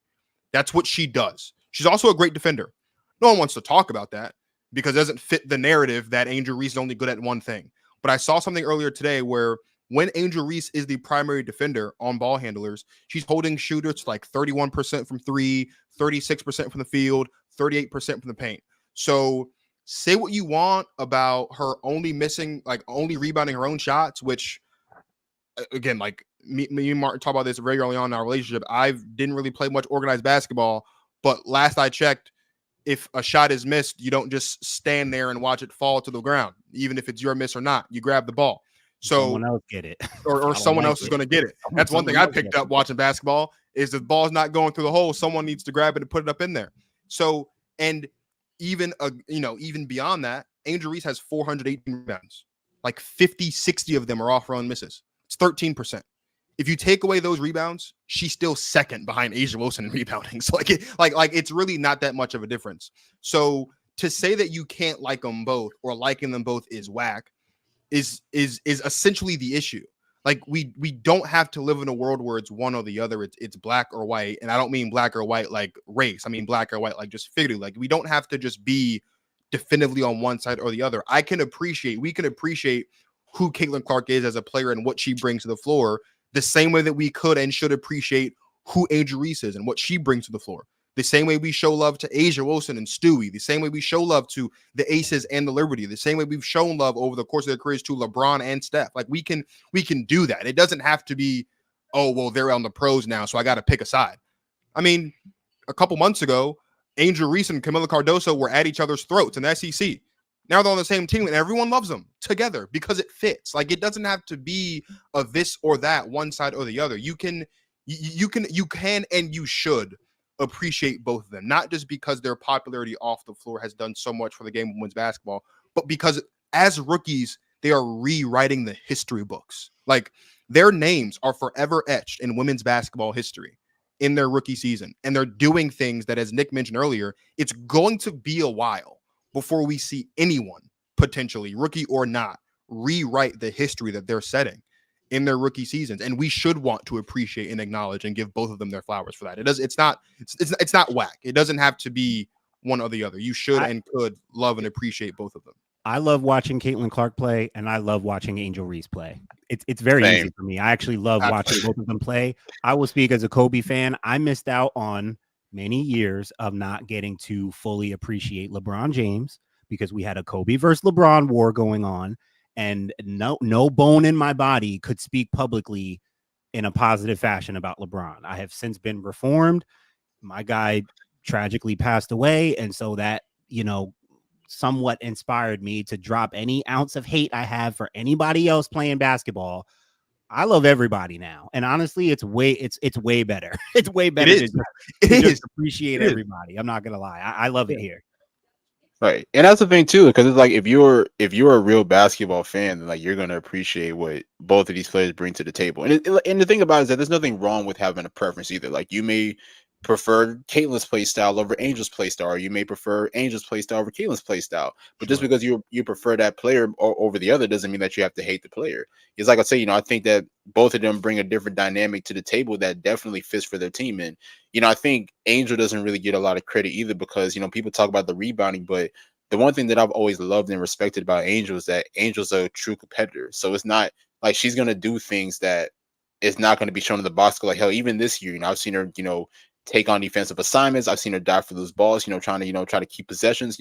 That's what she does. She's also a great defender. No one wants to talk about that because it doesn't fit the narrative that Angel Reese is only good at one thing. But I saw something earlier today where when Angel Reese is the primary defender on ball handlers, she's holding shooters like 31% from three, 36% from the field, 38% from the paint. So say what you want about her only rebounding her own shots, which again, like me and Martin talk about this very early on in our relationship. I didn't really play much organized basketball, but last I checked, if a shot is missed, you don't just stand there and watch it fall to the ground, even if it's your miss or not. You grab the ball. So someone else get it, or someone else is going to get it. That's one thing I picked up watching basketball is the ball's not going through the hole. Someone needs to grab it and put it up in there. So, and even beyond that, Angel Reese has 418 rebounds. Like 50, 60 of them are off her own misses. It's 13%. If you take away those rebounds, she's still second behind A'ja Wilson in rebounding. So like it's really not that much of a difference. So to say that you can't like them both or liking them both is whack is essentially the issue. Like we don't have to live in a world where it's one or the other. It's black or white. And I don't mean black or white like race. I mean black or white like just figuratively. Like we don't have to just be definitively on one side or the other. We can appreciate who Caitlin Clark is as a player and what she brings to the floor the same way that we could and should appreciate who Angel Reese is and what she brings to the floor. The same way we show love to A'ja Wilson and Stewie, the same way we show love to the Aces and the Liberty, the same way we've shown love over the course of their careers to LeBron and Steph. Like we can do that. It doesn't have to be, oh, well, they're on the pros now, so I got to pick a side. I mean, a couple months ago, Angel Reese and Camila Cardoso were at each other's throats in the SEC. Now they're on the same team and everyone loves them together because it fits. Like it doesn't have to be a this or that, one side or the other. You can and you should appreciate both of them, not just because their popularity off the floor has done so much for the game of women's basketball, but because as rookies, they are rewriting the history books. Like their names are forever etched in women's basketball history in their rookie season. And they're doing things that, as Nick mentioned earlier, it's going to be a while before we see anyone, potentially rookie or not, rewrite the history that they're setting in their rookie seasons. And we should want to appreciate and acknowledge and give both of them their flowers for that. It's not whack. It doesn't have to be one or the other. You should and could love and appreciate both of them. I love watching Caitlin Clark play, and I love watching Angel Reese play. It's very easy for me. I actually love watching both of them play. I will speak as a Kobe fan. I missed out on many years of not getting to fully appreciate LeBron James because we had a Kobe versus LeBron war going on, and no bone in my body could speak publicly in a positive fashion about LeBron. I have since been reformed. My guy tragically passed away, and so that, somewhat inspired me to drop any ounce of hate I have for anybody else playing basketball. I love everybody now, and honestly, it's way better. It's way better to just appreciate everybody. I'm not gonna lie, I love it here. Right, and that's the thing too, because it's like if you're a real basketball fan, then like you're gonna appreciate what both of these players bring to the table. And the thing about it is that there's nothing wrong with having a preference either. Like you may prefer Caitlin's play style over Angel's play style, or you may prefer Angel's play style over Caitlin's play style. But just because you prefer that player over the other doesn't mean that you have to hate the player. It's like I say, I think that both of them bring a different dynamic to the table that definitely fits for their team. And I think Angel doesn't really get a lot of credit either because people talk about the rebounding, but the one thing that I've always loved and respected about Angel is that Angel's a true competitor. So it's not like she's gonna do things that is not going to be shown in the box score. Like hell, even this year, I've seen her, take on defensive assignments. I've seen her die for those balls, trying to, try to keep possessions.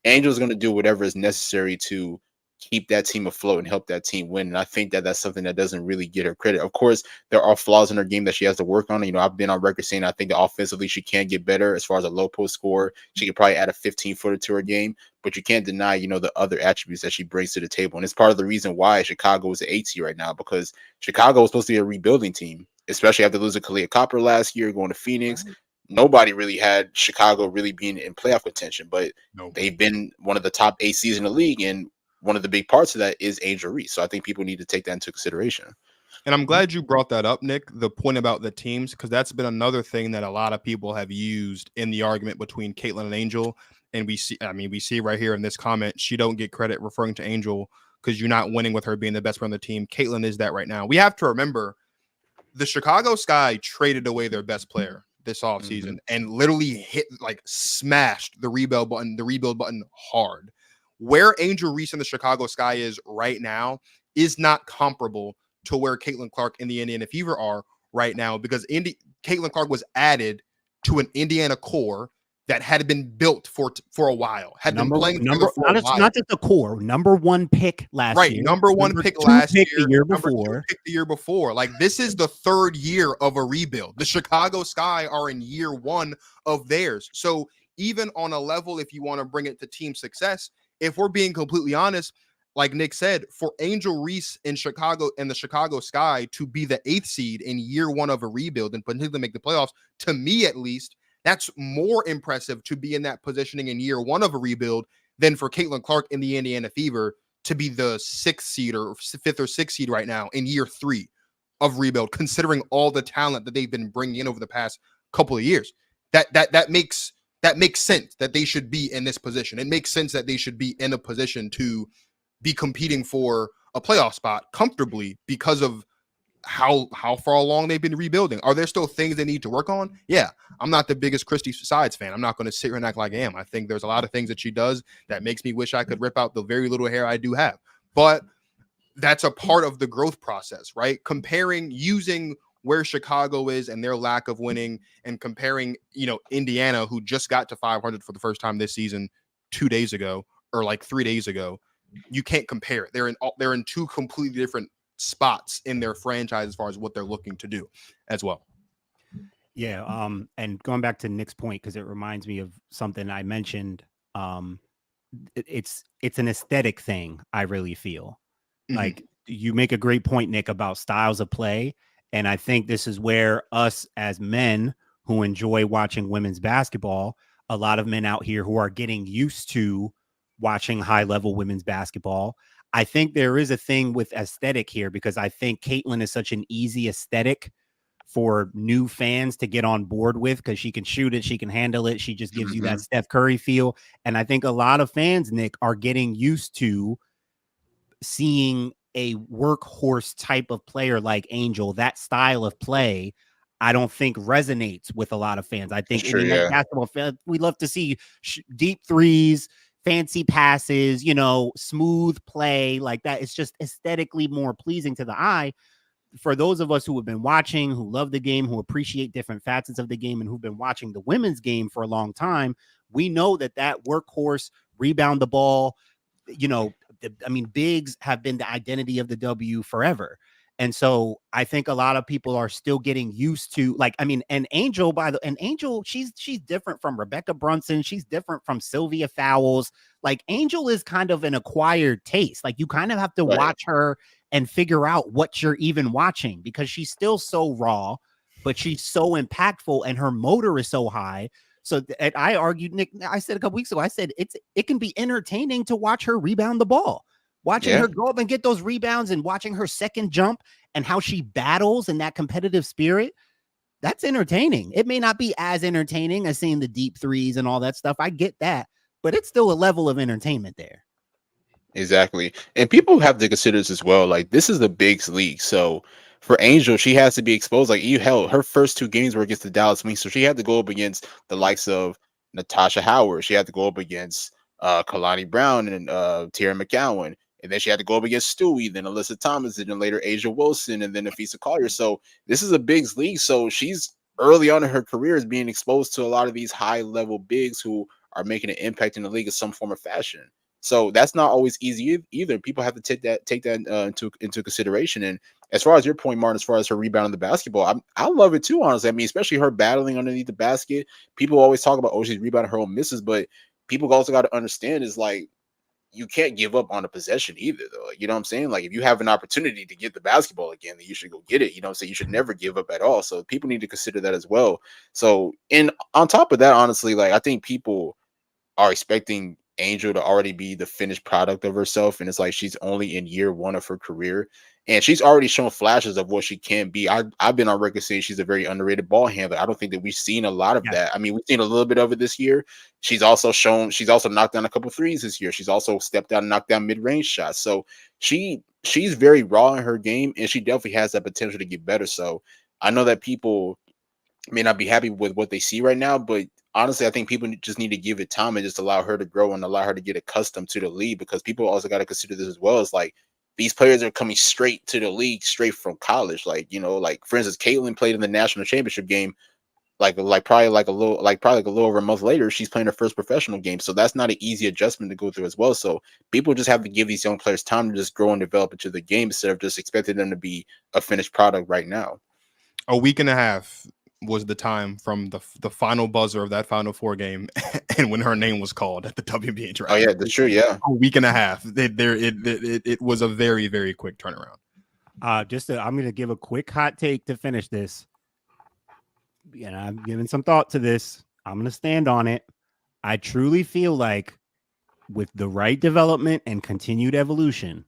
Angel's going to do whatever is necessary to keep that team afloat and help that team win. And I think that that's something that doesn't really get her credit. Of course, there are flaws in her game that she has to work on. I've been on record saying I think that offensively she can get better as far as a low post score. She could probably add a 15-footer to her game, but you can't deny, the other attributes that she brings to the table. And it's part of the reason why Chicago is an 8 seed right now, because Chicago was supposed to be a rebuilding team, especially after losing Kalia Copper last year, going to Phoenix. Right. Nobody really had Chicago really being in playoff contention, but they've been one of the top 8 seeds in the league. And one of the big parts of that is Angel Reese. So I think people need to take that into consideration. And I'm glad you brought that up, Nick, the point about the teams, because that's been another thing that a lot of people have used in the argument between Caitlin and Angel. And we see right here in this comment, she don't get credit referring to Angel because you're not winning with her being the best player on the team. Caitlin is that right now. We have to remember the Chicago Sky traded away their best player this offseason and literally smashed the rebuild button hard. Where Angel Reese and the Chicago Sky is right now is not comparable to where Caitlin Clark and the Indiana Fever are right now, because Caitlin Clark was added to an Indiana core that had been built for a while, had been playing for a while. Not just the core, number 1 pick last year. Right, number 1 pick last year, the year before. Pick the year before. Like, this is the 3rd year of a rebuild. The Chicago Sky are in year 1 of theirs. So even on a level, if you want to bring it to team success, if we're being completely honest, like Nick said, for Angel Reese in Chicago and the Chicago Sky to be the 8th seed in year 1 of a rebuild and potentially make the playoffs, to me at least, that's more impressive to be in that positioning in year 1 of a rebuild than for Caitlin Clark in the Indiana Fever to be the 6th seed or 5th or 6th seed right now in year 3 of rebuild, considering all the talent that they've been bringing in over the past couple of years. That makes sense that they should be in this position. It makes sense that they should be in a position to be competing for a playoff spot comfortably because of how far along they've been rebuilding. Are there still things they need to work on? Yeah. I'm not the biggest Christy Sides fan. I'm not going to sit here and act like I am. I think there's a lot of things that she does that makes me wish I could rip out the very little hair I do have. But that's a part of the growth process, right? Using where Chicago is and their lack of winning and comparing, Indiana, who just got to 500 for the first time this season 2 days ago or 3 days ago. You can't compare it. They're in 2 completely different spots in their franchise as far as what they're looking to do as well. Yeah. And going back to Nick's point, because it reminds me of something I mentioned. It's an aesthetic thing, I really feel. Like, you make a great point, Nick, about styles of play. And I think this is where us as men who enjoy watching women's basketball, a lot of men out here who are getting used to watching high-level women's basketball, I think there is a thing with aesthetic here, because I think Caitlin is such an easy aesthetic for new fans to get on board with, because she can shoot it, she can handle it, she just gives you that Steph Curry feel. And I think a lot of fans, Nick, are getting used to seeing a workhorse type of player like Angel. That style of play, I don't think resonates with a lot of fans. I think basketball fans, we love to see deep threes, fancy passes, smooth play like that. It's just aesthetically more pleasing to the eye. For those of us who have been watching, who love the game, who appreciate different facets of the game, and who've been watching the women's game for a long time, we know that workhorse, rebound the ball, bigs have been the identity of the W forever. And so I think a lot of people are still getting used to, and Angel, she's different from Rebecca Brunson. She's different from Sylvia Fowles. Like, Angel is kind of an acquired taste. Like, you kind of have to watch her and figure out what you're even watching, because she's still so raw, but she's so impactful and her motor is so high. So I argued, Nick, I said a couple weeks ago, I said it can be entertaining to watch her rebound the ball. Watching her go up and get those rebounds and watching her second jump and how she battles and that competitive spirit. that's entertaining. It may not be as entertaining as seeing the deep threes and all that stuff. I get that, but it's still a level of entertainment there. Exactly. And people have to consider this as well. Like, this is the bigs league. So for Angel, she has to be exposed. Like, you hell, her first 2 games were against the Dallas Wings. So she had to go up against the likes of Natasha Howard. She had to go up against Kalani Brown and Tierra McCowan. And then she had to go up against Stewie, then Alyssa Thomas, and then later Asia Wilson, and then Afisa Collier. So this is a bigs league. So she's early on in her career is being exposed to a lot of these high level bigs who are making an impact in the league in some form or fashion. So that's not always easy either. People have to take that into consideration. And as far as your point, Martin, as far as her rebound in the basketball, I love it too, honestly. I mean, especially her battling underneath the basket. People always talk about, oh, she's rebounding her own misses, but people also got to understand is like, you can't give up on a possession either, though. You know what I'm saying? Like, if you have an opportunity to get the basketball again, then you should go get it. You know what I'm saying? You should never give up at all. So people need to consider that as well. So, and on top of that, honestly, like, I think people are expecting Angel to already be the finished product of herself, and it's like she's only in year 1 of her career, and she's already shown flashes of what she can be. I've been on record saying she's a very underrated ball handler. I don't think that we've seen a lot of that. I mean, we've seen a little bit of it this year. She's also knocked down a couple threes this year. She's also stepped out and knocked down mid-range shots. So she's very raw in her game, and she definitely has that potential to get better. So I know that people may not be happy with what they see right now, but honestly, I think people just need to give it time and just allow her to grow and allow her to get accustomed to the league, because people also got to consider this as well. It's like these players are coming straight to the league, straight from college. Like, you know, like for instance, Caitlin played in the national championship game, probably a little over a month later, she's playing her first professional game. So that's not an easy adjustment to go through as well. So people just have to give these young players time to just grow and develop into the game instead of just expecting them to be a finished product right now. A week and a half was the time from the final buzzer of that Final Four game and when her name was called at the WNBA draft. Oh yeah, that's true. Yeah, a week and a half. It was a very, very quick turnaround. I'm going to give a quick hot take to finish this. And I'm giving some thought to this. I'm going to stand on it. I truly feel like with the right development and continued evolution,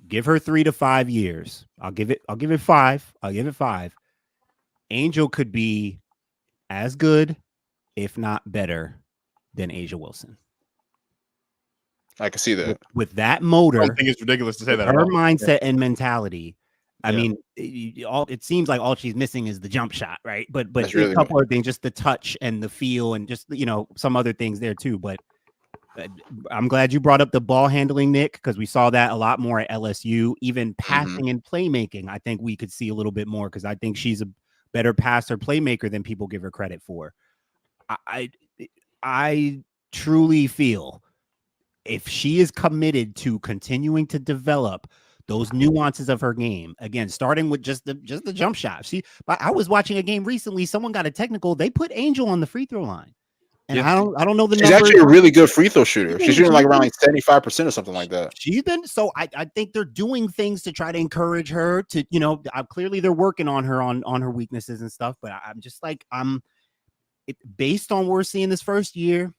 give her 3 to 5 years. I'll give it 5. I'll give it 5. Angel could be as good, if not better, than Asia Wilson. I can see that. With that motor, I think it's ridiculous to say that. Her mindset and mentality. I mean, it seems like all she's missing is the jump shot, right? But really a couple of things, just the touch and the feel, and just, you know, some other things there too. But I'm glad you brought up the ball handling, Nick, because we saw that a lot more at LSU. Even passing and playmaking, I think we could see a little bit more, because I think she's a better passer playmaker than people give her credit for. I truly feel if she is committed to continuing to develop those nuances of her game, again, starting with just the jump shot. I was watching a game recently. Someone got a technical. They put Angel on the free throw line. And I don't know the numbers. She's actually a really good free throw shooter. She's shooting like around 75% or something like that. So I think they're doing things to try to encourage her to, you know, clearly they're working on her on her weaknesses and stuff. But I'm just like, based on what we're seeing this first year,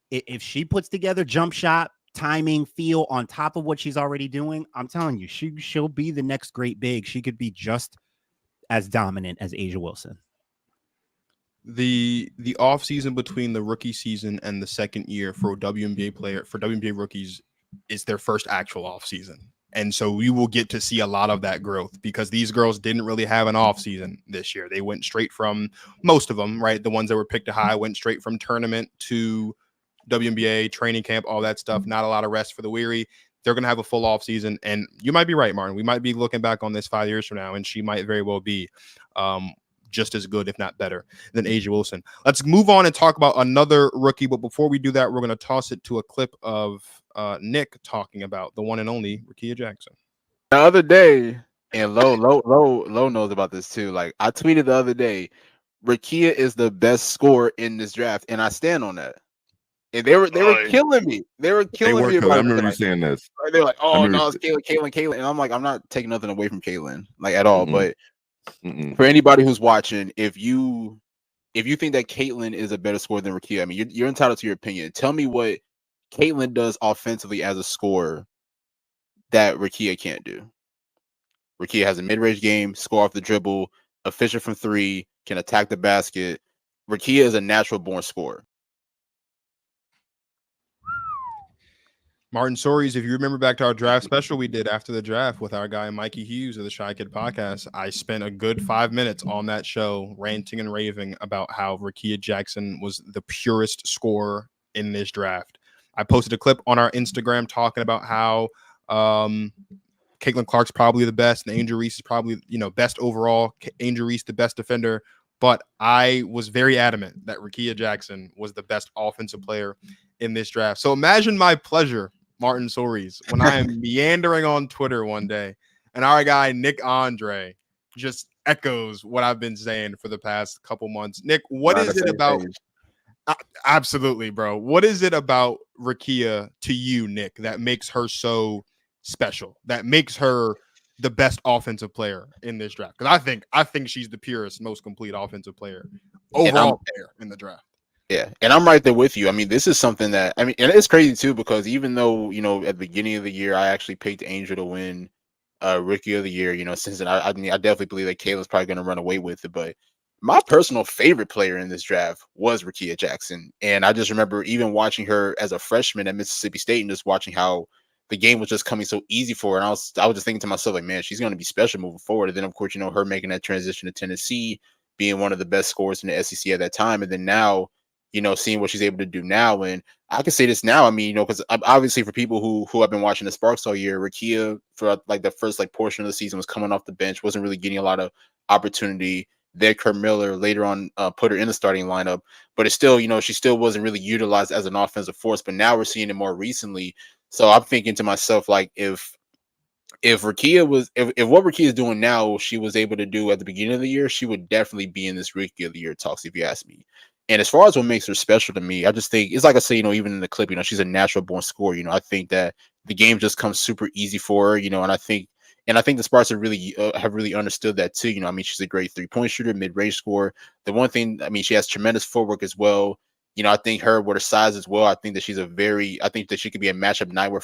if she puts together jump shot, timing, feel on top of what she's already doing, I'm telling you, she'll be the next great big. She could be just as dominant as Asia Wilson. The off season between the rookie season and the second year for WNBA rookies is their first actual off season. And so we will get to see a lot of that growth, because these girls didn't really have an off season this year. They went straight from, most of them, right? The ones that were picked to high went straight from tournament to WNBA, training camp, all that stuff. Not a lot of rest for the weary. They're going to have a full off season. And you might be right, Martin. We might be looking back on this 5 years from now, and she might very well be just as good, if not better, than Asia Wilson. Let's move on and talk about another rookie. But before we do that, we're going to toss it to a clip of Nick talking about the one and only Rickea Jackson. The other day, and Lo knows about this too. Like, I tweeted the other day, Rickea is the best scorer in this draft, and I stand on that. And they were killing me. They were killing me. I remember you saying this. They're like, oh no, it's Caitlin. And I'm like, I'm not taking nothing away from Caitlin, like, at all. But for anybody who's watching, if you think that Caitlin is a better scorer than Rickea, I mean, you're entitled to your opinion. Tell me what Caitlin does offensively as a scorer that Rickea can't do. Rickea has a mid-range game, score off the dribble, efficient from three, can attack the basket. Rakia is a natural born scorer. Martin Sories, if you remember back to our draft special we did after the draft with our guy Mikey Hughes of the Shy Kid podcast, I spent a good 5 minutes on that show ranting and raving about how Rakia Jackson was the purest scorer in this draft. I posted a clip on our Instagram talking about how Caitlin Clark's probably the best, and Angel Reese is probably, best overall. Angel Reese, the best defender. But I was very adamant that Rakia Jackson was the best offensive player in this draft. So imagine my pleasure, Martin Sories, when I am meandering on Twitter one day and our guy Nick Andre just echoes what I've been saying for the past couple months. Nick, what is it about? Absolutely, bro. What is it about Rakia to you, Nick, that makes her so special, that makes her the best offensive player in this draft? Because I think she's the purest, most complete offensive player overall player in the draft. Yeah, and I'm right there with you. I mean, this is something that, and it's crazy too, because even though, at the beginning of the year, I actually picked Angel to win Rookie of the Year, since then, I definitely believe that Kayla's probably going to run away with it. But my personal favorite player in this draft was Rakia Jackson. And I just remember even watching her as a freshman at Mississippi State and just watching how the game was just coming so easy for her. And I was just thinking to myself, like, man, she's going to be special moving forward. And then, of course, her making that transition to Tennessee, being one of the best scorers in the SEC at that time. And then now, seeing what she's able to do now. And I can say this now, because obviously for people who have been watching the Sparks all year, Rakia for like the first portion of the season was coming off the bench, wasn't really getting a lot of opportunity. Then Kurt Miller later on put her in the starting lineup, but it's still, she still wasn't really utilized as an offensive force. But now we're seeing it more recently. So I'm thinking to myself, like, if Rakia was, if what Rakia is doing now, she was able to do at the beginning of the year, she would definitely be in this Rookie of the Year talks, if you ask me. And as far as what makes her special to me, I just think it's like I say, even in the clip, she's a natural born scorer. I think that the game just comes super easy for her, and I think the Sparks have really understood that too. She's a great 3-point shooter, mid-range scorer. The one thing, she has tremendous footwork as well. I think her with her size as well. I think that I think that she could be a matchup nightmare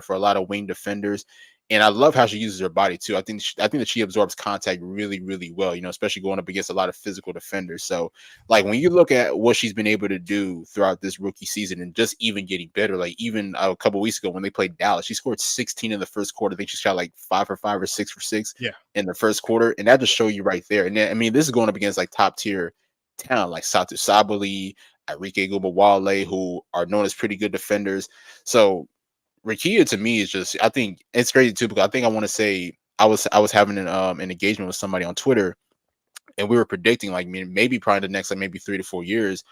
for a lot of wing defenders. And I love how she uses her body too. I think that she absorbs contact really, really well, especially going up against a lot of physical defenders. So like when you look at what she's been able to do throughout this rookie season and just even getting better, like even a couple of weeks ago when they played Dallas, she scored 16 in the first quarter. I think she shot like 5 for 5 or 6 for 6 in the first quarter. And that just show you right there. And then, this is going up against like top tier talent like Satu Sabali, Enrique Gubawale, who are known as pretty good defenders. So Rakia to me is just, I think it's crazy too, because I think I want to say I was having an engagement with somebody on Twitter, and we were predicting like maybe probably the next maybe 3 to 4 years,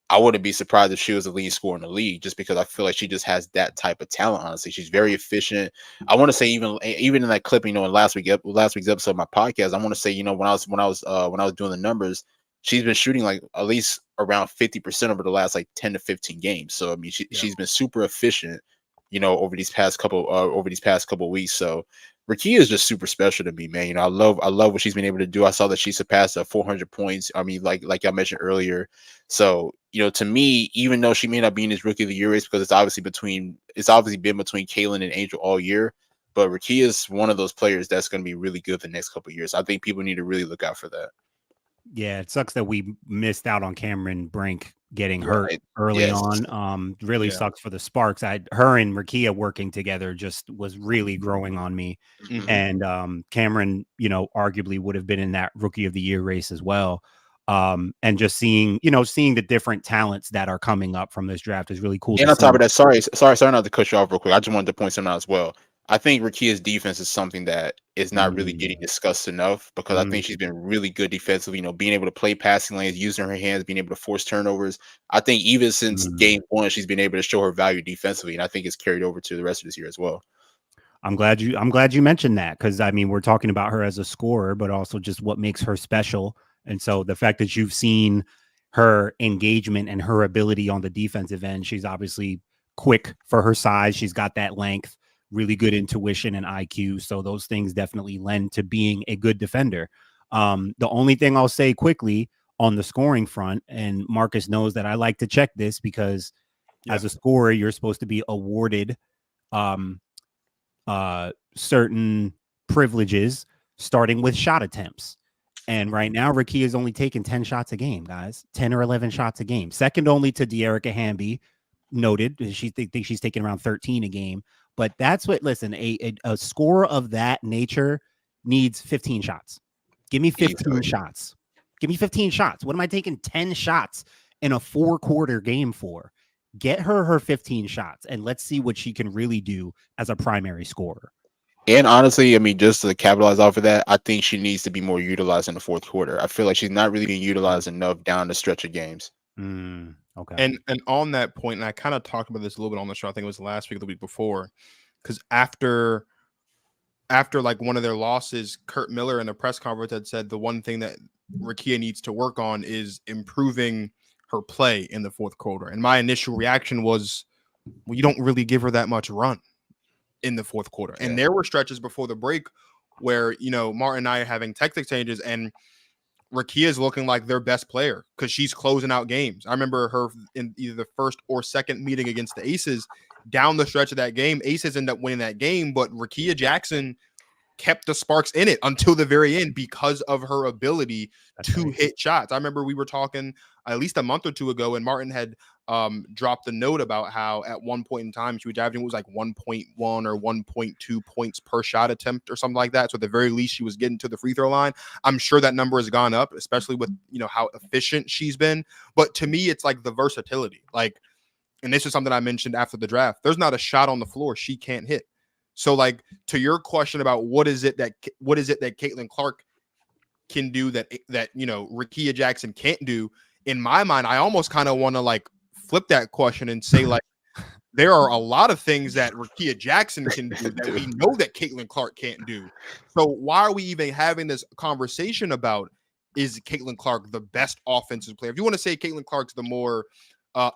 I wouldn't be surprised if she was the lead scorer in the league, just because I feel like she just has that type of talent. Honestly, she's very efficient. I want to say even in that clip, in last week's episode of my podcast, I want to say when I was doing the numbers, she's been shooting like at least around 50% over the last like 10 to 15 games. So she's been super efficient, over these past couple weeks. So Rakia is just super special to me, man. I love what she's been able to do. I saw that she surpassed 400 points. Like I mentioned earlier. So, to me, even though she may not be in this Rookie of the Year race, because it's obviously been between Kaylin and Angel all year, but Rakia is one of those players that's going to be really good the next couple of years. I think people need to really look out for that. Yeah, it sucks that we missed out on Cameron Brink getting hurt early on. Really sucks for the Sparks. Her and Rakia working together just was really growing on me. Mhm. And Cameron, arguably would have been in that Rookie of the Year race as well. And just seeing the different talents that are coming up from this draft is really cool. And on top of that, sorry not to cut you off real quick. I just wanted to point something out as well. I think Rakia's defense is something that is not really getting discussed enough, because I think she's been really good defensively, being able to play passing lanes, using her hands, being able to force turnovers. I think even since game one, she's been able to show her value defensively, and I think it's carried over to the rest of this year as well. I'm glad you mentioned that, because we're talking about her as a scorer, but also just what makes her special. And so the fact that you've seen her engagement and her ability on the defensive end, she's obviously quick for her size. She's got that length, really good intuition and IQ. So those things definitely lend to being a good defender. The only thing I'll say quickly on the scoring front, and Marcus knows that I like to check this because as a scorer, you're supposed to be awarded certain privileges starting with shot attempts. And right now, Rakia is only taking 10 shots a game, guys. 10 or 11 shots a game. Second only to De'Erica Hamby, noted. She think she's taking around 13 a game. But that's what, listen, a scorer of that nature needs 15 shots. Give me 15 shots. Give me 15 shots. What am I taking 10 shots in a 4-quarter game for? Get her 15 shots, and let's see what she can really do as a primary scorer. And honestly, I mean, just to capitalize off of that, I think she needs to be more utilized in the fourth quarter. I feel like she's not really being utilized enough down the stretch of games. Okay. And on that point, and I kind of talked about this a little bit on the show. I think it was last week or the week before, because after like one of their losses, Kurt Miller in a press conference had said the one thing that Rakia needs to work on is improving her play in the fourth quarter. And my initial reaction was, well, you don't really give her that much run in the fourth quarter. And there were stretches before the break where, you know, Martin and I are having text exchanges and Rakia is looking like their best player because she's closing out games. I remember her in either the first or second meeting against the Aces. Down the stretch of that game, Aces ended up winning that game, but Rakia Jackson kept the sparks in it until the very end because of her ability to hit shots. I remember we were talking at least a month or two ago, and Martin had dropped a note about how at one point in time she was averaging, it was like 1.1 or 1.2 points per shot attempt or something like that. So at the very least, she was getting to the free throw line. I'm sure that number has gone up, especially with, you know, how efficient she's been. But to me, it's like the versatility. Like, and this is something I mentioned after the draft. There's not a shot on the floor she can't hit. So, like, to your question about what is it that Caitlin Clark can do that you know Rakia Jackson can't do, in my mind, I almost kind of want to like flip that question and say, like, there are a lot of things that Rakia Jackson can do that we know that Caitlin Clark can't do. So why are we even having this conversation about, is Caitlin Clark the best offensive player? If you want to say Caitlin Clark's the more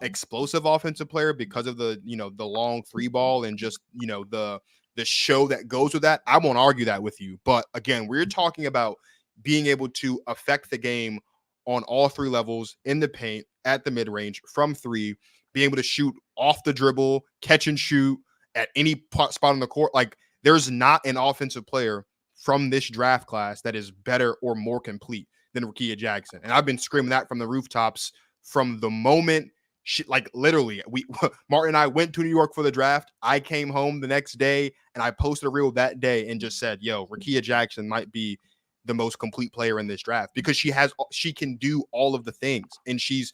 explosive offensive player because of the, you know, the long three ball and just, you know, the show that goes with that, I won't argue that with you. But again, we're talking about being able to affect the game on all three levels, in the paint, at the mid-range, from three, being able to shoot off the dribble, catch and shoot at any spot on the court. Like, there's not an offensive player from this draft class that is better or more complete than Rakia Jackson. And I've been screaming that from the rooftops from the moment she, like, literally, Martin and I went to New York for the draft. I came home the next day and I posted a reel that day and just said, yo, Rakia Jackson might be the most complete player in this draft because she can do all of the things. And she's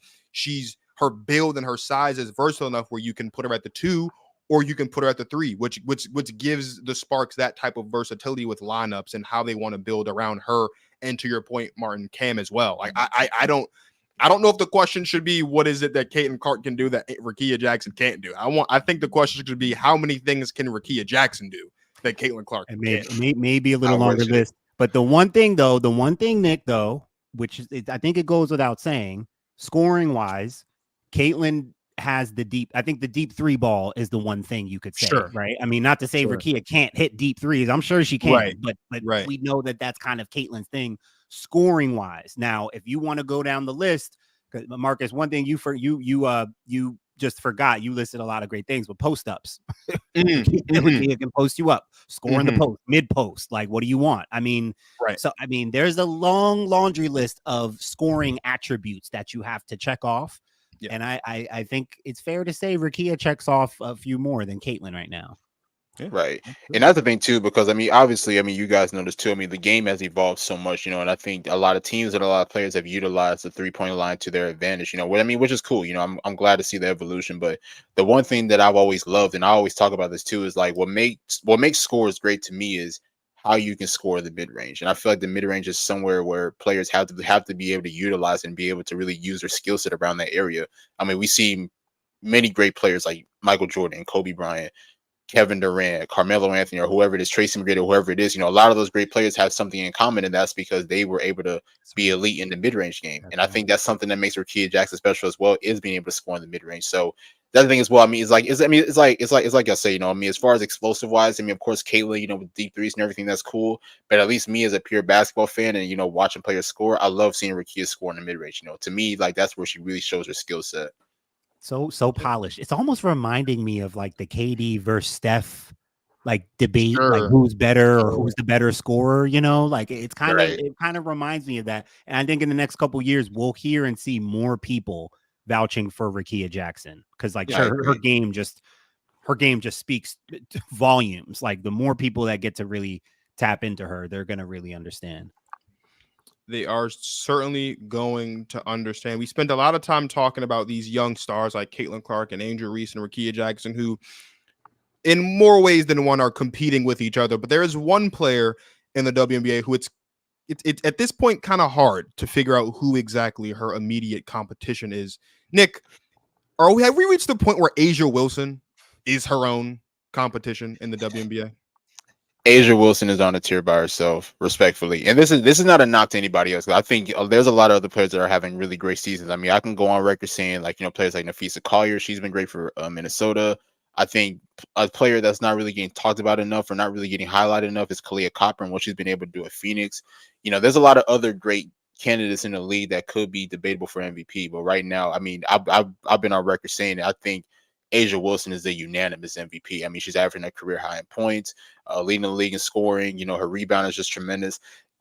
her build and her size is versatile enough where you can put her at the 2 or you can put her at the 3, which gives the Sparks that type of versatility with lineups and how they want to build around her. And to your point, Martin, Cam as well. Like, I don't know if the question should be, what is it that Caitlin Clark can do that Rakia Jackson can't do? I think the question should be, how many things can Rakia Jackson do that Caitlin Clark can? Maybe a little longer list. But the one thing, Nick, though, which is, I think it goes without saying, scoring wise, Caitlin has the deep. I think the deep three ball is the one thing you could say, right? I mean, not to say Rakia can't hit deep threes. I'm sure she can, but we know that that's kind of Caitlin's thing, scoring wise. Now, if you want to go down the list, because Marcus, one thing you just forgot, you listed a lot of great things, but post ups. Rakia can post you up, score in the post, mid post. Like, what do you want? I mean, so I mean, there's a long laundry list of scoring attributes that you have to check off. Yeah. And I think it's fair to say Rakia checks off a few more than Caitlin right now. Yeah. Right. And that's the thing too, because I mean, obviously, I mean, you guys know this too. I mean, the game has evolved so much, you know, and I think a lot of teams and a lot of players have utilized the 3-point line to their advantage, you know, what I mean, which is cool. You know, I'm glad to see the evolution. But the one thing that I've always loved, and I always talk about this too, is like what makes scores great to me is how you can score the mid range. And I feel like the mid range is somewhere where players have to be able to utilize and be able to really use their skill set around that area. I mean, we see many great players like Michael Jordan, Kobe Bryant, Kevin Durant, Carmelo Anthony, or whoever it is, Tracy McGrady, or whoever it is, you know, a lot of those great players have something in common, and that's because they were able to be elite in the mid-range game. And I think that's something that makes Rakia Jackson special as well, is being able to score in the mid-range. So the other thing as well, I mean, it's like I say, you know, I mean, as far as explosive wise, I mean, of course, Caitlin, you know, with deep threes and everything, that's cool. But at least me as a pure basketball fan and, you know, watching players score, I love seeing Rakia score in the mid-range. You know, to me, like, that's where she really shows her skill set. So polished. It's almost reminding me of like the KD versus Steph like debate, like Sure. who's better or who's the better scorer, like it kind of reminds me of that. And I think in the next couple of years, we'll hear and see more people vouching for Rickea Jackson. Cause like her game just speaks volumes. Like the more people that get to really tap into her, they're going to really understand. They are certainly going to understand. We spent a lot of time talking about these young stars like Caitlin Clark and Angel Reese and Rickea Jackson, who in more ways than one are competing with each other. But there is one player in the WNBA who it's at this point kind of hard to figure out who exactly her immediate competition is. Nick, have we reached the point where A'ja Wilson is her own competition in the WNBA? A'ja Wilson is on a tier by herself, respectfully. And this is not a knock to anybody else. I think there's a lot of other players that are having really great seasons. I mean, I can go on record saying players like Nafisa Collier, she's been great for Minnesota. I think a player that's not really getting talked about enough or not really getting highlighted enough is Kalia Copper and what she's been able to do at Phoenix. There's a lot of other great candidates in the league that could be debatable for MVP. But right now, I mean, I've been on record saying that I think A'ja Wilson is the unanimous MVP. I mean, she's averaging a career high in points, leading the league in scoring. Her rebound is just tremendous.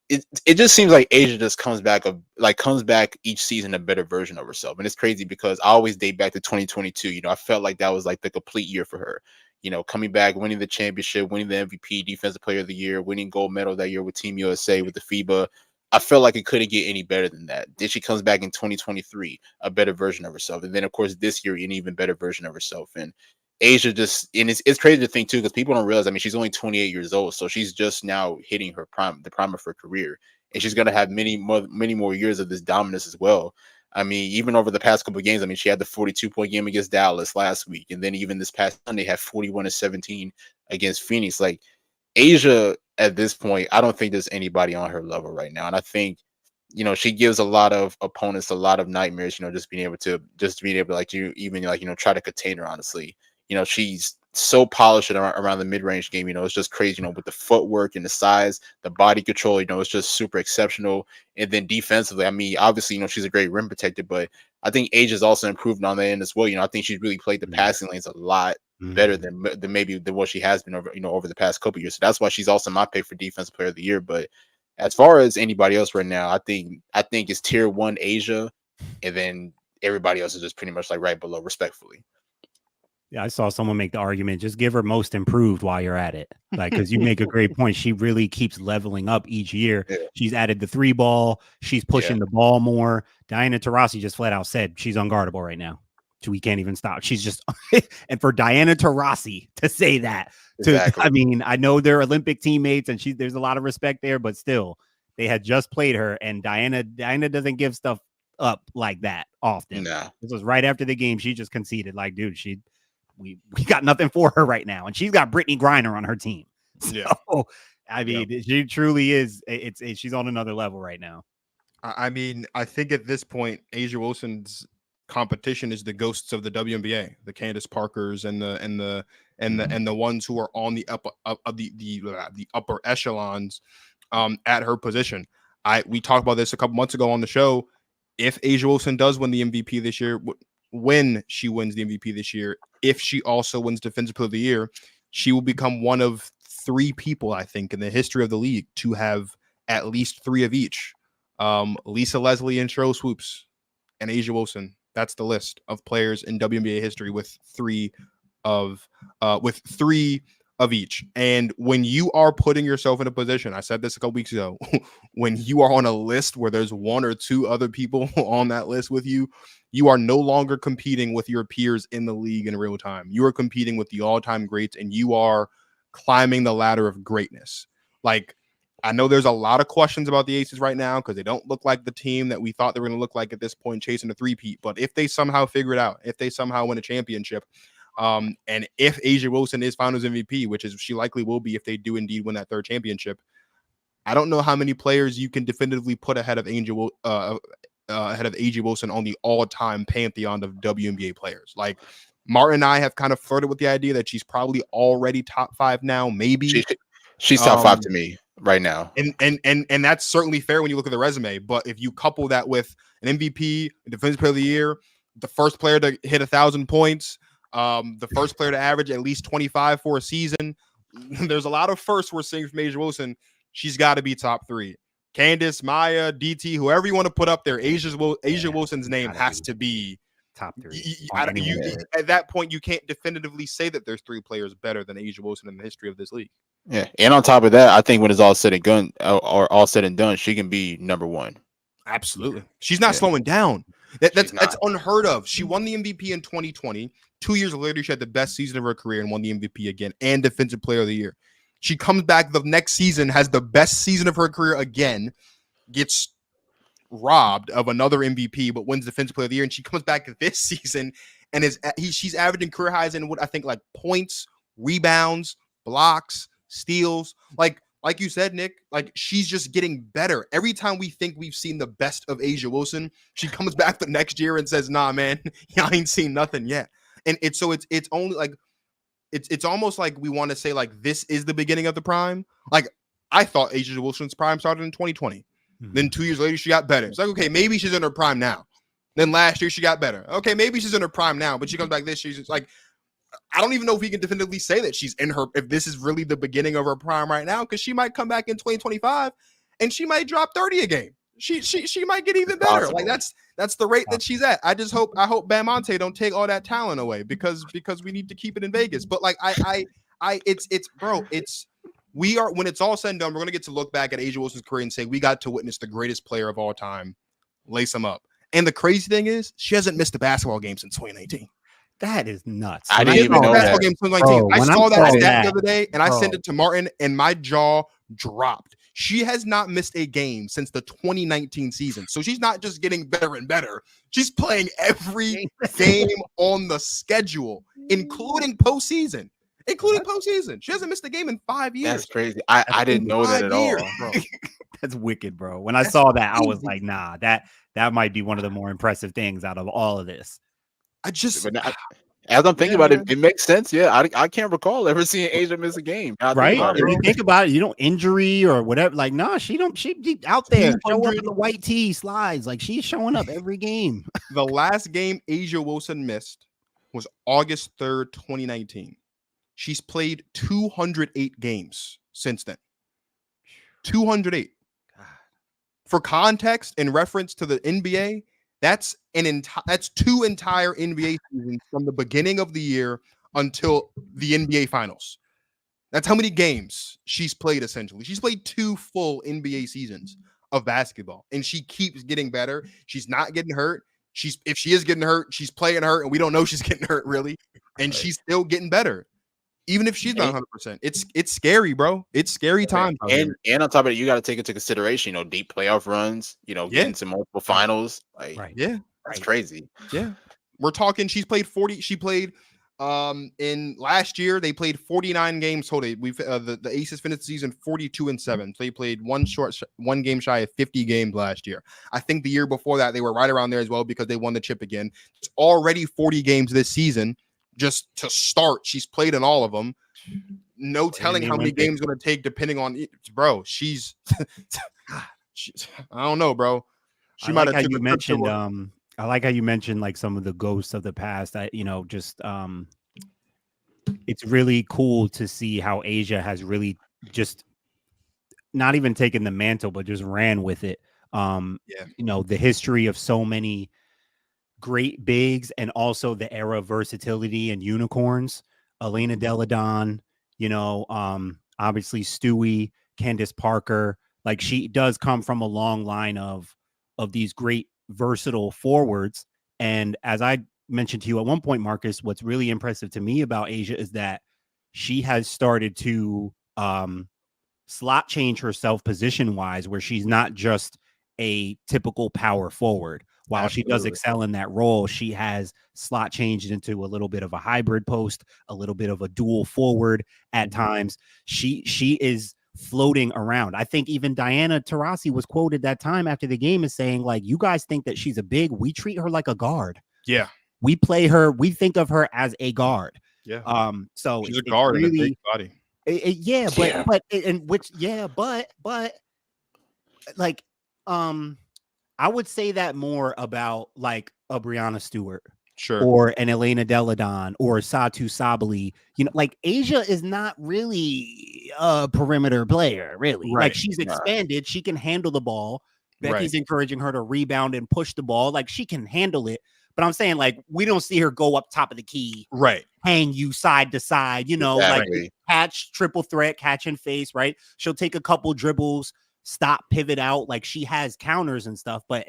It just seems like A'ja just comes back each season a better version of herself. And it's crazy because I always date back to 2022. I felt like that was like the complete year for her. Coming back, winning the championship, winning the MVP, Defensive Player of the Year, winning gold medal that year with Team USA, with the FIBA. I felt like it couldn't get any better than that. Then she comes back in 2023, a better version of herself. And then, of course, this year, an even better version of herself. And A'ja and it's crazy to think, too, because people don't realize, I mean, she's only 28 years old. So she's just now hitting her the prime of her career. And she's going to have many more years of this dominance as well. I mean, even over the past couple of games, I mean, she had the 42-point game against Dallas last week. And then even this past Sunday had 41-17 against Phoenix. Like, A'ja, at this point, I don't think there's anybody on her level right now. And I think, she gives a lot of opponents a lot of nightmares, just being able to try to contain her, honestly. She's so polished around the mid-range game. It's just crazy, with the footwork and the size, the body control, it's just super exceptional. And then defensively, I mean, obviously, she's a great rim protector, but I think A'ja's also improved on that end as well. I think she's really played the passing lanes a lot better than what she has been over the past couple of years. So that's why she's also my pick for Defensive Player of the Year. But as far as anybody else right now, I think it's tier 1 A'ja, and then everybody else is just pretty much like right below, respectfully. Yeah, I saw someone make the argument, just give her most improved while you're at it. Like, because you make a great point. She really keeps leveling up each year. Yeah. She's added the 3 ball. She's pushing the ball more. Diana Taurasi just flat out said she's unguardable right now. So we can't even stop. She's just, and for Diana Taurasi to say that, exactly. I mean, I know they're Olympic teammates and there's a lot of respect there, but still, they had just played her, and Diana doesn't give stuff up like that often. Nah. This was right after the game. She just conceded, like, dude, we got nothing for her right now, and she's got Brittany Griner on her team. So, I mean, she truly is. She's on another level right now. I mean, I think at this point, A'ja Wilson's competition is the ghosts of the WNBA, the Candace Parkers and the ones who are on the upper echelons at her position. We talked about this a couple months ago on the show. If A'ja Wilson does win the MVP this year, when she wins the MVP this year, if she also wins Defensive Player of the Year, she will become one of 3 people, I think, in the history of the league to have at least 3 of each. Lisa Leslie and Cheryl Swoops and A'ja Wilson. That's the list of players in WNBA history with 3 of each. And when you are putting yourself in a position, I said this a couple weeks ago, when you are on a list where there's 1 or 2 other people on that list with you, you are no longer competing with your peers in the league in real time. You are competing with the all-time greats, and you are climbing the ladder of greatness. Like, I know there's a lot of questions about the Aces right now because they don't look like the team that we thought they were going to look like at this point, chasing a 3-peat. But if they somehow figure it out, if they somehow win a championship, and if A'ja Wilson is Finals MVP, which is she likely will be if they do indeed win that 3rd championship, I don't know how many players you can definitively put ahead of A'ja Wilson on the all-time pantheon of WNBA players. Like, Martin and I have kind of flirted with the idea that she's probably already top 5 now, maybe. She's top 5 to me right now. And that's certainly fair when you look at the resume. But if you couple that with an MVP, a Defensive Player of the Year, the first player to hit 1,000 points, the first player to average at least 25 for a season, there's a lot of firsts we're seeing from A'ja Wilson. She's got to be top 3. Candace, Maya, DT, whoever you want to put up there, A'ja Wilson's name has to be top 3. At that point, you can't definitively say that there's 3 players better than A'ja Wilson in the history of this league. Yeah, and on top of that, I think when it's all said and done, or all said and done, she can be number 1. Absolutely, she's not slowing down. That's unheard of. She won the MVP in 2020. 2 years later, she had the best season of her career and won the MVP again and Defensive Player of the Year. She comes back the next season, has the best season of her career again, gets robbed of another MVP, but wins Defensive Player of the Year. And she comes back this season and she's averaging career highs in what I think like points, rebounds, blocks, steals. Like you said, Nick, like she's just getting better. Every time we think we've seen the best of A'ja Wilson, she comes back the next year and says, "Nah, man, I ain't seen nothing yet." And it's only like it's almost like we want to say like this is the beginning of the prime. Like I thought A'ja Wilson's prime started in 2020. Then 2 years later, she got better. It's like, okay, maybe she's in her prime now. Then last year she got better. Okay, maybe she's in her prime now, but she comes back this year. She's like, I don't even know if we can definitively say that she's in her, if this is really the beginning of her prime right now, because she might come back in 2025 and she might drop 30 a game. She might get even better. Like that's the rate that she's at. I hope Bam Monte don't take all that talent away because we need to keep it in Vegas. But like we are, when it's all said and done, we're gonna get to look back at A'ja Wilson's career and say we got to witness the greatest player of all time. Lace him up. And the crazy thing is, she hasn't missed a basketball game since 2019. That is nuts. I didn't even know that. Game 2019. I saw that stat the other day, and I sent it to Martin, and my jaw dropped. She has not missed a game since the 2019 season. So she's not just getting better and better. She's playing every game on the schedule, including postseason. She hasn't missed a game in 5 years. That's crazy. I didn't know that at all. Bro. That's wicked, bro. When I saw that, I was like, nah, that might be one of the more impressive things out of all of this. As I'm thinking about it, it makes sense. Yeah, I can't recall ever seeing A'ja miss a game. Right? If you think about it, injury or whatever. Like, nah, she out there showing up in the white tee slides. Like she's showing up every game. The last game A'ja Wilson missed was August 3rd, 2019. She's played 208 games since then. 208. For context and reference to the NBA, that's two entire NBA seasons from the beginning of the year until the NBA Finals. That's how many games she's played, essentially. She's played 2 full NBA seasons of basketball, and she keeps getting better. She's not getting hurt. If she is getting hurt, she's playing hurt, and we don't know she's getting hurt, really. And she's still getting better. Even if she's not 100%, it's scary, bro. It's scary time. And on top of it, you got to take into consideration, deep playoff runs, getting to multiple finals. Like, that's crazy. Yeah, we're talking. She played in last year. They played 49 games total. The Aces finished the season 42-7. So they played one game shy of 50 games last year. I think the year before that they were right around there as well because they won the chip again. It's already 40 games this season. Just to start, she's played in all of them. No telling how many games going to take depending on it. Bro, she's I don't know, bro. She might have you mentioned I like how you mentioned like some of the ghosts of the past. It's really cool to see how A'ja has really just not even taken the mantle, but just ran with it. The history of so many great bigs and also the era of versatility and unicorns. Elena Deladon, obviously Stewie, Candace Parker. Like she does come from a long line of these great versatile forwards. And as I mentioned to you at one point, Marcus, what's really impressive to me about A'ja is that she has started to slot change herself position wise, where she's not just a typical power forward. While she does excel in that role, she has slot changed into a little bit of a hybrid post, a little bit of a dual forward at times. She is floating around. I think even Diana Taurasi was quoted that time after the game as saying, like, you guys think that she's a big, we treat her like a guard. Yeah. We play her, we think of her as a guard. Yeah. So she's a guard really, in a big body. I would say that more about like a Brianna Stewart. Sure. or an Elena Deladon or Satu Sabali. Like Asia is not really a perimeter player, really. Right. Like she's expanded. She can handle the ball. Becky's Right. encouraging her to rebound and push the ball. Like she can handle it. But I'm saying, like, we don't see her go up top of the key, Right. hang you side to side, like Exactly. catch, triple threat, catch and face, right? She'll take a couple dribbles, stop, pivot out. Like she has counters and stuff, but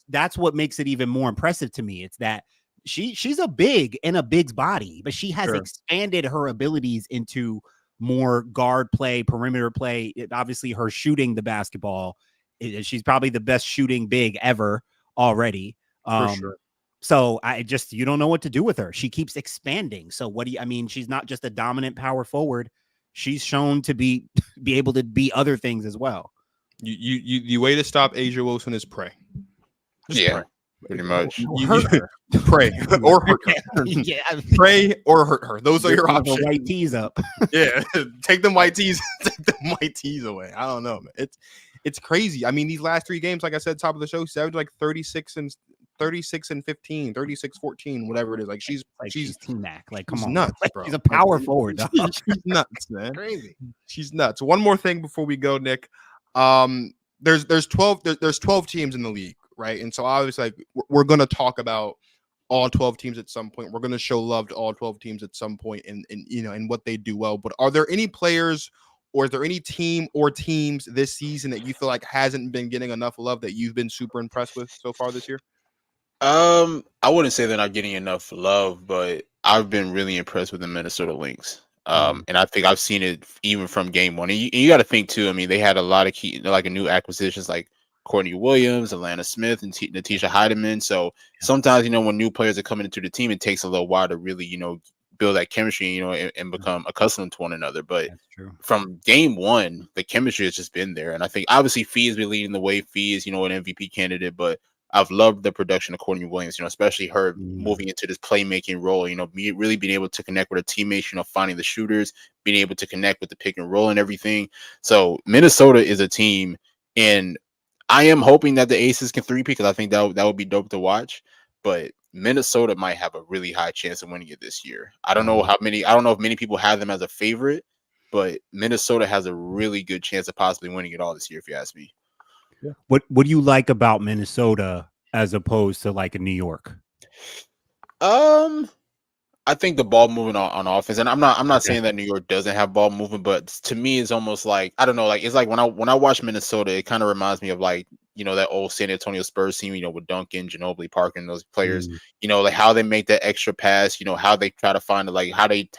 that's what makes it even more impressive to me. It's that she's a big in a big's body, but she has expanded her abilities into more guard play, perimeter play. Obviously, her shooting the basketball, she's probably the best shooting big ever already. For sure. So you don't know what to do with her. She keeps expanding. So she's not just a dominant power forward. She's shown to be able to be other things as well. The way to stop Asia Wilson is pray. Pray. Pretty much. Pray or hurt her. Yeah. Pray or hurt her. Those are your options. White tees up. Yeah. Take them white tees. Take them white tees away. I don't know, man. It's crazy. I mean, these last 3 games, like I said, top of the show, she averaged like 36 and 15, 36-14, whatever it is. Like she's T-Mac. Like, come on, nuts, bro. She's a power forward. She's nuts, man. Crazy. She's nuts. One more thing before we go, Nick. There's 12 teams in the league, right? And so obviously, like, we're gonna talk about all 12 teams at some point. We're gonna show love to all 12 teams at some point, and what they do well. But are there any players, or is there any team or teams this season that you feel like hasn't been getting enough love that you've been super impressed with so far this year? I wouldn't say they're not getting enough love, but I've been really impressed with the Minnesota Lynx. And I think I've seen it even from game one. And you got to think too. I mean, they had a lot of new acquisitions like Courtney Williams, Alana Smith, and Natisha Heidemann. So sometimes, when new players are coming into the team, it takes a little while to really, build that chemistry, and become accustomed to one another. But from game one, the chemistry has just been there. And I think obviously Fee has been leading the way. Fee is, an MVP candidate, but I've loved the production of Courtney Williams, especially her moving into this playmaking role, really being able to connect with her teammates, finding the shooters, being able to connect with the pick and roll and everything. So Minnesota is a team, and I am hoping that the Aces can three-peat, because I think that would be dope to watch. But Minnesota might have a really high chance of winning it this year. I don't know if many people have them as a favorite, but Minnesota has a really good chance of possibly winning it all this year, if you ask me. Yeah. What do you like about Minnesota as opposed to like a New York? I think the ball moving on offense, and I'm not saying that New York doesn't have ball movement, but to me, it's almost like, I don't know, like it's like when I watch Minnesota, it kind of reminds me of like that old San Antonio Spurs team, with Duncan, Ginobili, Parker, and those players, like how they make that extra pass, how they try to find like how they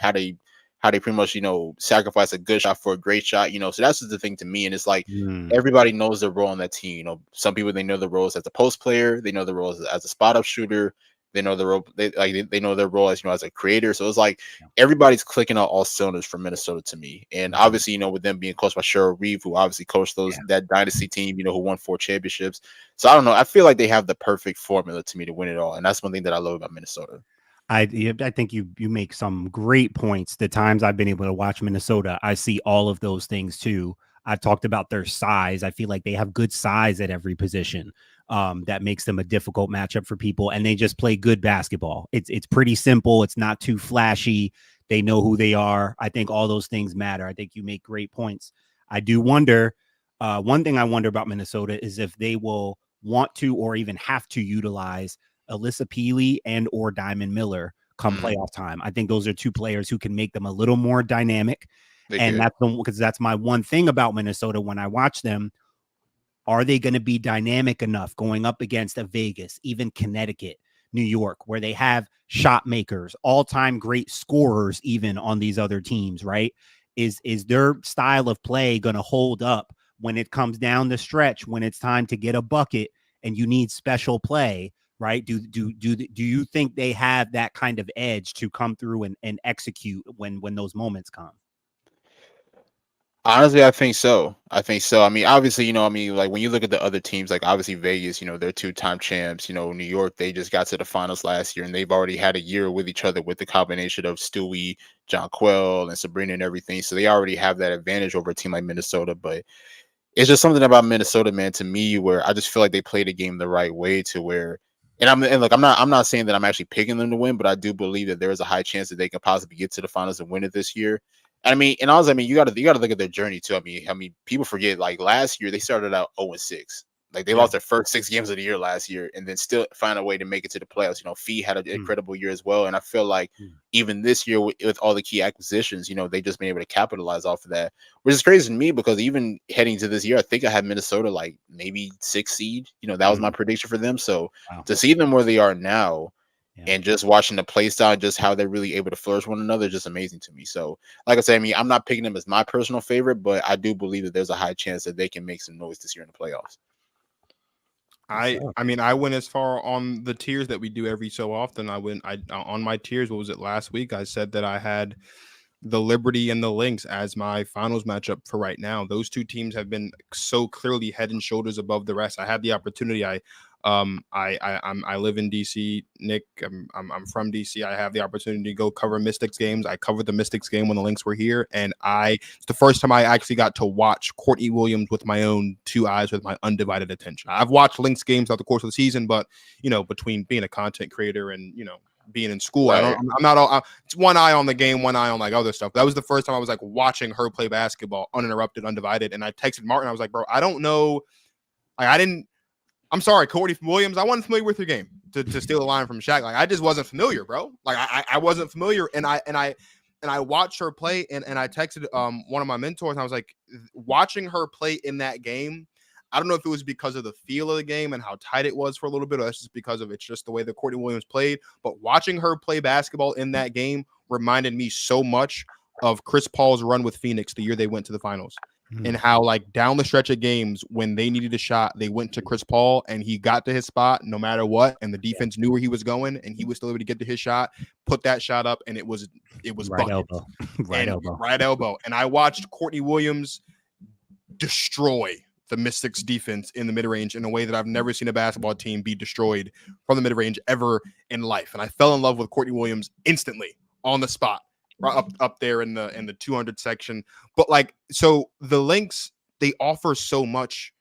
pretty much, sacrifice a good shot for a great shot, so that's just the thing to me. And it's like everybody knows their role on that team. Some people, they know the roles as a post player, they know the roles as a spot up shooter, they know the role, they know their role as, as a creator. So it's like everybody's clicking on all cylinders for Minnesota to me. And obviously, with them being coached by Cheryl Reeve, who obviously coached that dynasty team, who won 4 championships. So I don't know. I feel like they have the perfect formula to me to win it all. And that's one thing that I love about Minnesota. I think you make some great points. The times I've been able to watch Minnesota, I see all of those things too. I talked about their size. I feel like they have good size at every position. That makes them a difficult matchup for people, and they just play good basketball. It's pretty simple. It's not too flashy. They know who they are. I think all those things matter. I think you make great points. I do wonder. One thing I wonder about Minnesota is if they will want to or even have to utilize Alyssa Peely and or Diamond Miller come playoff time. I think those are 2 players who can make them a little more dynamic. That's my one thing about Minnesota when I watch them. Are they going to be dynamic enough going up against a Vegas, even Connecticut, New York, where they have shot makers, all-time great scorers, even on these other teams, right? Is their style of play going to hold up when it comes down the stretch, when it's time to get a bucket and you need special play, right? Do you think they have that kind of edge to come through and execute when those moments come? Honestly, I think so. I mean, obviously, like when you look at the other teams, like obviously Vegas, they're 2-time champs. New York, they just got to the finals last year, and they've already had a year with each other with the combination of Stewie, Jonquel, and Sabrina and everything. So they already have that advantage over a team like Minnesota. But it's just something about Minnesota, man, to me, where I just feel like they play the game the right way, to where And look, I'm not saying that I'm actually picking them to win, but I do Bleav that there is a high chance that they can possibly get to the finals and win it this year. I mean, and also, I mean, you got to look at their journey too. I mean, people forget like last year they started out 0-6. Like they lost their first 6 games of the year last year, and then still find a way to make it to the playoffs. You know, Fee had an incredible year as well, and I feel like even this year with all the key acquisitions, you know, they just been able to capitalize off of that, which is crazy to me because even heading to this year, I think I had Minnesota like maybe 6th seed. You know, that was my prediction for them. So to see them where they are now. And just watching the play style, just how they're really able to flourish one another, just amazing to me. So, like I said, I mean, I'm not picking them as my personal favorite, but I do Bleav that there's a high chance that they can make some noise this year in the playoffs. I mean, I went as far on the tiers that we do every so often. I on my tiers. What was it last week? I said that I had the Liberty and the Lynx as my finals matchup for right now. Those two teams have been so clearly head and shoulders above the rest. I had the opportunity. I live in DC, Nick. I'm from DC. I have the opportunity to go cover Mystics games. I covered the Mystics game when the Lynx were here, and it's the first time I actually got to watch Courtney Williams with my own 2 eyes, with my undivided attention. I've watched Lynx games throughout the course of the season, but you know, between being a content creator and being in school, Right. I'm not. It's one eye on the game, one eye on like other stuff. That was the first time I was like watching her play basketball, uninterrupted, undivided. And I texted Martin. I was like, bro, I don't know. I'm sorry, Courtney Williams. I wasn't familiar with your game to steal a line from Shaq. Like I just wasn't familiar, bro. Like I wasn't familiar, and I watched her play, and I texted one of my mentors, and I was like, watching her play in that game. I don't know if it was because of the feel of the game and how tight it was for a little bit, or that's just because of it's just the way that Courtney Williams played. But watching her play basketball in that game reminded me so much of Chris Paul's run with Phoenix the year they went to the finals. And how like down the stretch of games when they needed a shot, they went to Chris Paul and he got to his spot no matter what. And the defense knew where he was going and he was still able to get to his shot, put that shot up, and it was right elbow. right elbow. And I watched Courtney Williams destroy the Mystics defense in the mid-range in a way that I've never seen a basketball team be destroyed from the mid-range ever in life. And I fell in love with Courtney Williams instantly on the spot. Up there in the 200 section. But like, so the Lynx, they offer so much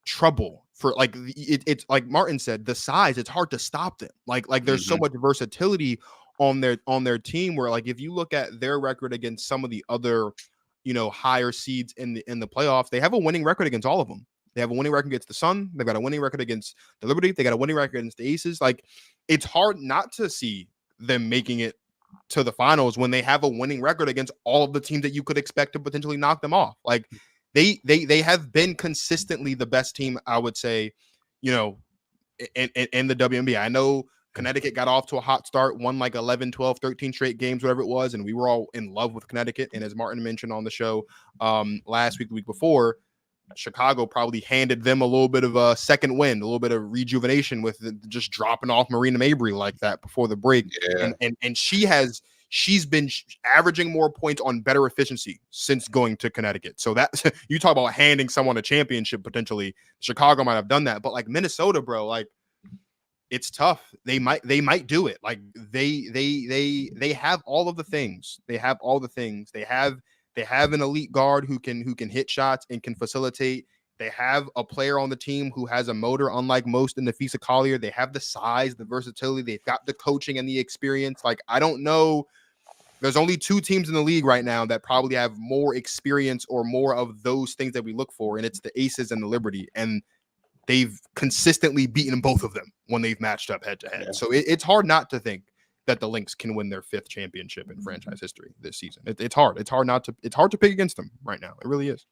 trouble for like it's like Martin said, the size, it's hard to stop them. Like there's so much versatility on their team where like if you look at their record against some of the other higher seeds in the playoffs, they have a winning record against all of them. They have a winning record against the Sun. They've got a winning record against the Liberty. They got a winning record against the Aces. Like it's hard not to see them making it to the finals when they have a winning record against all of the teams that you could expect to potentially knock them off. Like they have been consistently the best team, I would say, in the WNBA. I know Connecticut got off to a hot start, won like 11, 12, 13 straight games, whatever it was. And we were all in love with Connecticut. And as Martin mentioned on the show last week, the week before, Chicago probably handed them a little bit of a second wind, a little bit of rejuvenation with just dropping off Marina Mabry like that before the break. Yeah. And she's been averaging more points on better efficiency since going to Connecticut. So that you talk about handing someone a championship potentially. Chicago might have done that, but like Minnesota, bro, like it's tough. They might do it. Like they have all of the things. They have all the things. They have an elite guard who can hit shots and can facilitate. They have a player on the team who has a motor, unlike most in Nafisa Collier. They have the size, the versatility. They've got the coaching and the experience. Like, I don't know. There's only 2 teams in the league right now that probably have more experience or more of those things that we look for, and it's the Aces and the Liberty. And they've consistently beaten both of them when they've matched up head to head. Yeah. So it's hard not to think that the Lynx can win their 5th championship in franchise history this season. It's hard. It's hard to pick against them right now. It really is.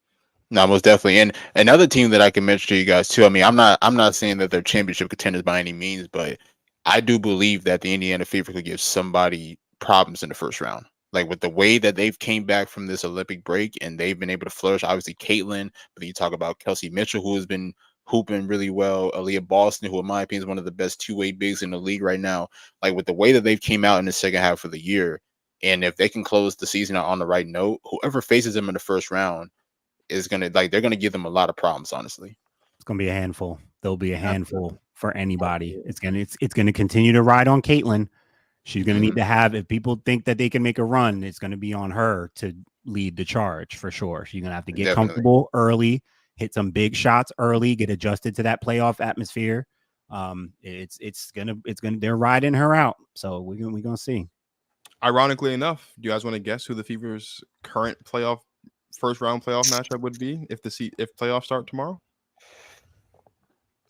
No, most definitely. And another team that I can mention to you guys too. I mean, I'm not saying that they're championship contenders by any means, but I do Bleav that the Indiana Fever could give somebody problems in the first round. Like with the way that they've came back from this Olympic break and they've been able to flourish. Obviously, Caitlin, but then you talk about Kelsey Mitchell, who has been hooping really well. Aaliyah Boston, who in my opinion is one of the best 2-way bigs in the league right now. Like with the way that they've came out in the second half of the year, and if they can close the season out on the right note, whoever faces them in the first round is they're gonna give them a lot of problems. Honestly, it's gonna be a handful. There'll be a handful for anybody. It's gonna continue to ride on Caitlin. She's gonna need to have. If people think that they can make a run, it's gonna be on her to lead the charge for sure. She's gonna have to get comfortable early. Hit some big shots early, get adjusted to that playoff atmosphere. It's gonna they're riding her out. So we're gonna see. Ironically enough, do you guys want to guess who the Fever's current first round playoff matchup would be if playoffs start tomorrow?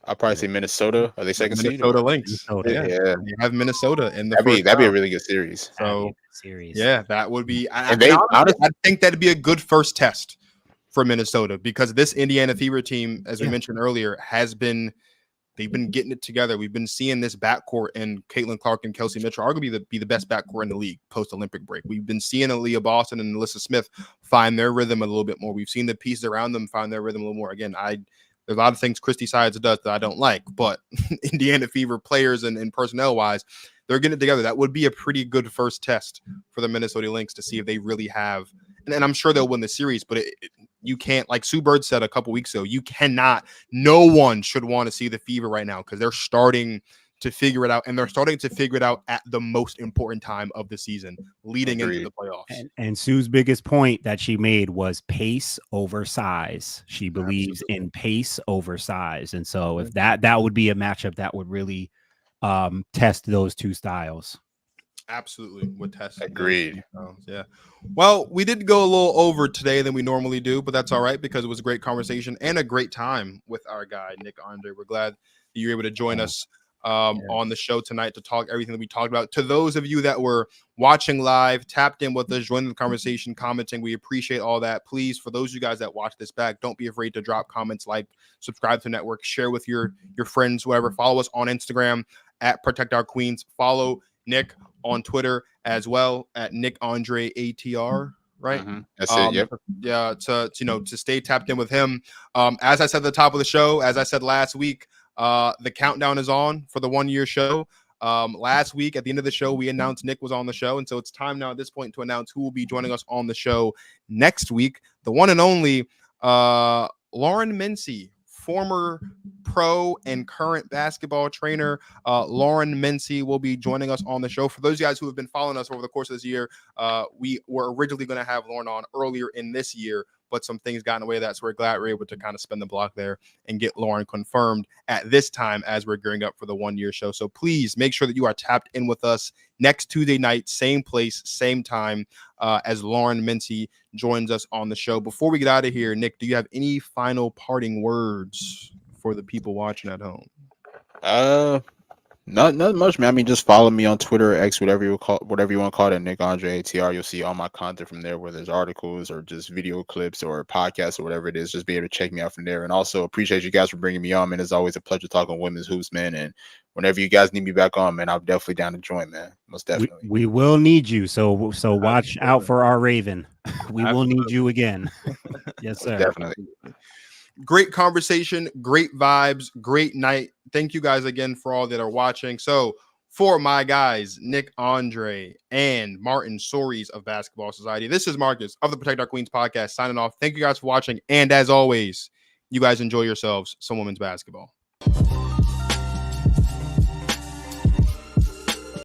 I'll probably say Minnesota. Are they second seed? Minnesota Lynx. Minnesota. Yeah. You have Minnesota in the That'd be a really good series. So series. yeah, that would be. I think that'd be a good first test for Minnesota because this Indiana Fever team, as we mentioned earlier, they've been getting it together. We've been seeing this backcourt and Caitlin Clark and Kelsey Mitchell arguably be the best backcourt in the league post-Olympic break. We've been seeing Aaliyah Boston and Alyssa Smith find their rhythm a little bit more. We've seen the pieces around them find their rhythm a little more. Again, there's a lot of things Christy Sides does that I don't like, but Indiana Fever players and personnel-wise, they're getting it together. That would be a pretty good first test for the Minnesota Lynx to see if they really have. And I'm sure they'll win the series, but you can't, like Sue Bird said a couple weeks ago, no one should want to see the Fever right now because they're starting to figure it out, and they're starting to figure it out at the most important time of the season, leading into the playoffs. And Sue's biggest point that she made was pace over size. She believes in pace over size, and so if that would be a matchup that would really test those two styles. Absolutely would test. Agreed. Yeah. Well, we did go a little over today than we normally do, but that's all right because it was a great conversation and a great time with our guy, Nick Andre. We're glad that you're able to join us on the show tonight to talk everything that we talked about. To those of you that were watching live, tapped in with us, joining the conversation, commenting, we appreciate all that. Please, for those of you guys that watch this back, don't be afraid to drop comments, like, subscribe to the network, share with your friends, whatever. Follow us on Instagram at Protect Our Queens. Follow Nick on Twitter as well at Nick Andre ATR, right? That's it. Yep. Yeah. To stay tapped in with him. As I said at the top of the show, as I said last week, the countdown is on for the 1 year show. Last week at the end of the show, we announced Nick was on the show. And so it's time now at this point to announce who will be joining us on the show next week. The one and only Lauren Mincy, former pro and current basketball trainer. Lauren Mincy will be joining us on the show. For those guys who have been following us over the course of this year, we were originally going to have Lauren on earlier in this year, but some things got in the way of that. So we're glad we're able to kind of spin the block there and get Lauren confirmed at this time as we're gearing up for the 1 year show. So please make sure that you are tapped in with us next Tuesday night, same place, same time, as Lauren Mincy joins us on the show. Before we get out of here, Nick, do you have any final parting words for the people watching at home? Not much, man. I mean, just follow me on Twitter, X, whatever you want to call it, Nick Andre ATR. You'll see all my content from there, whether there's articles or just video clips or podcasts or whatever it is. Just be able to check me out from there. And also appreciate you guys for bringing me on, man. It's always a pleasure talking women's hoops, man. And whenever you guys need me back on, man, I'm definitely down to join, man. Most definitely. We will need you. So watch out for our Raven. We will need you again. Yes, sir. Definitely. Great conversation, great vibes, great night. Thank you guys again for all that are watching. So for my guys, Nick Andre and Martin Soares of Basketball Society, this is Marcus of the Protect Our Queens podcast signing off. Thank you guys for watching. And as always, you guys enjoy yourselves some women's basketball.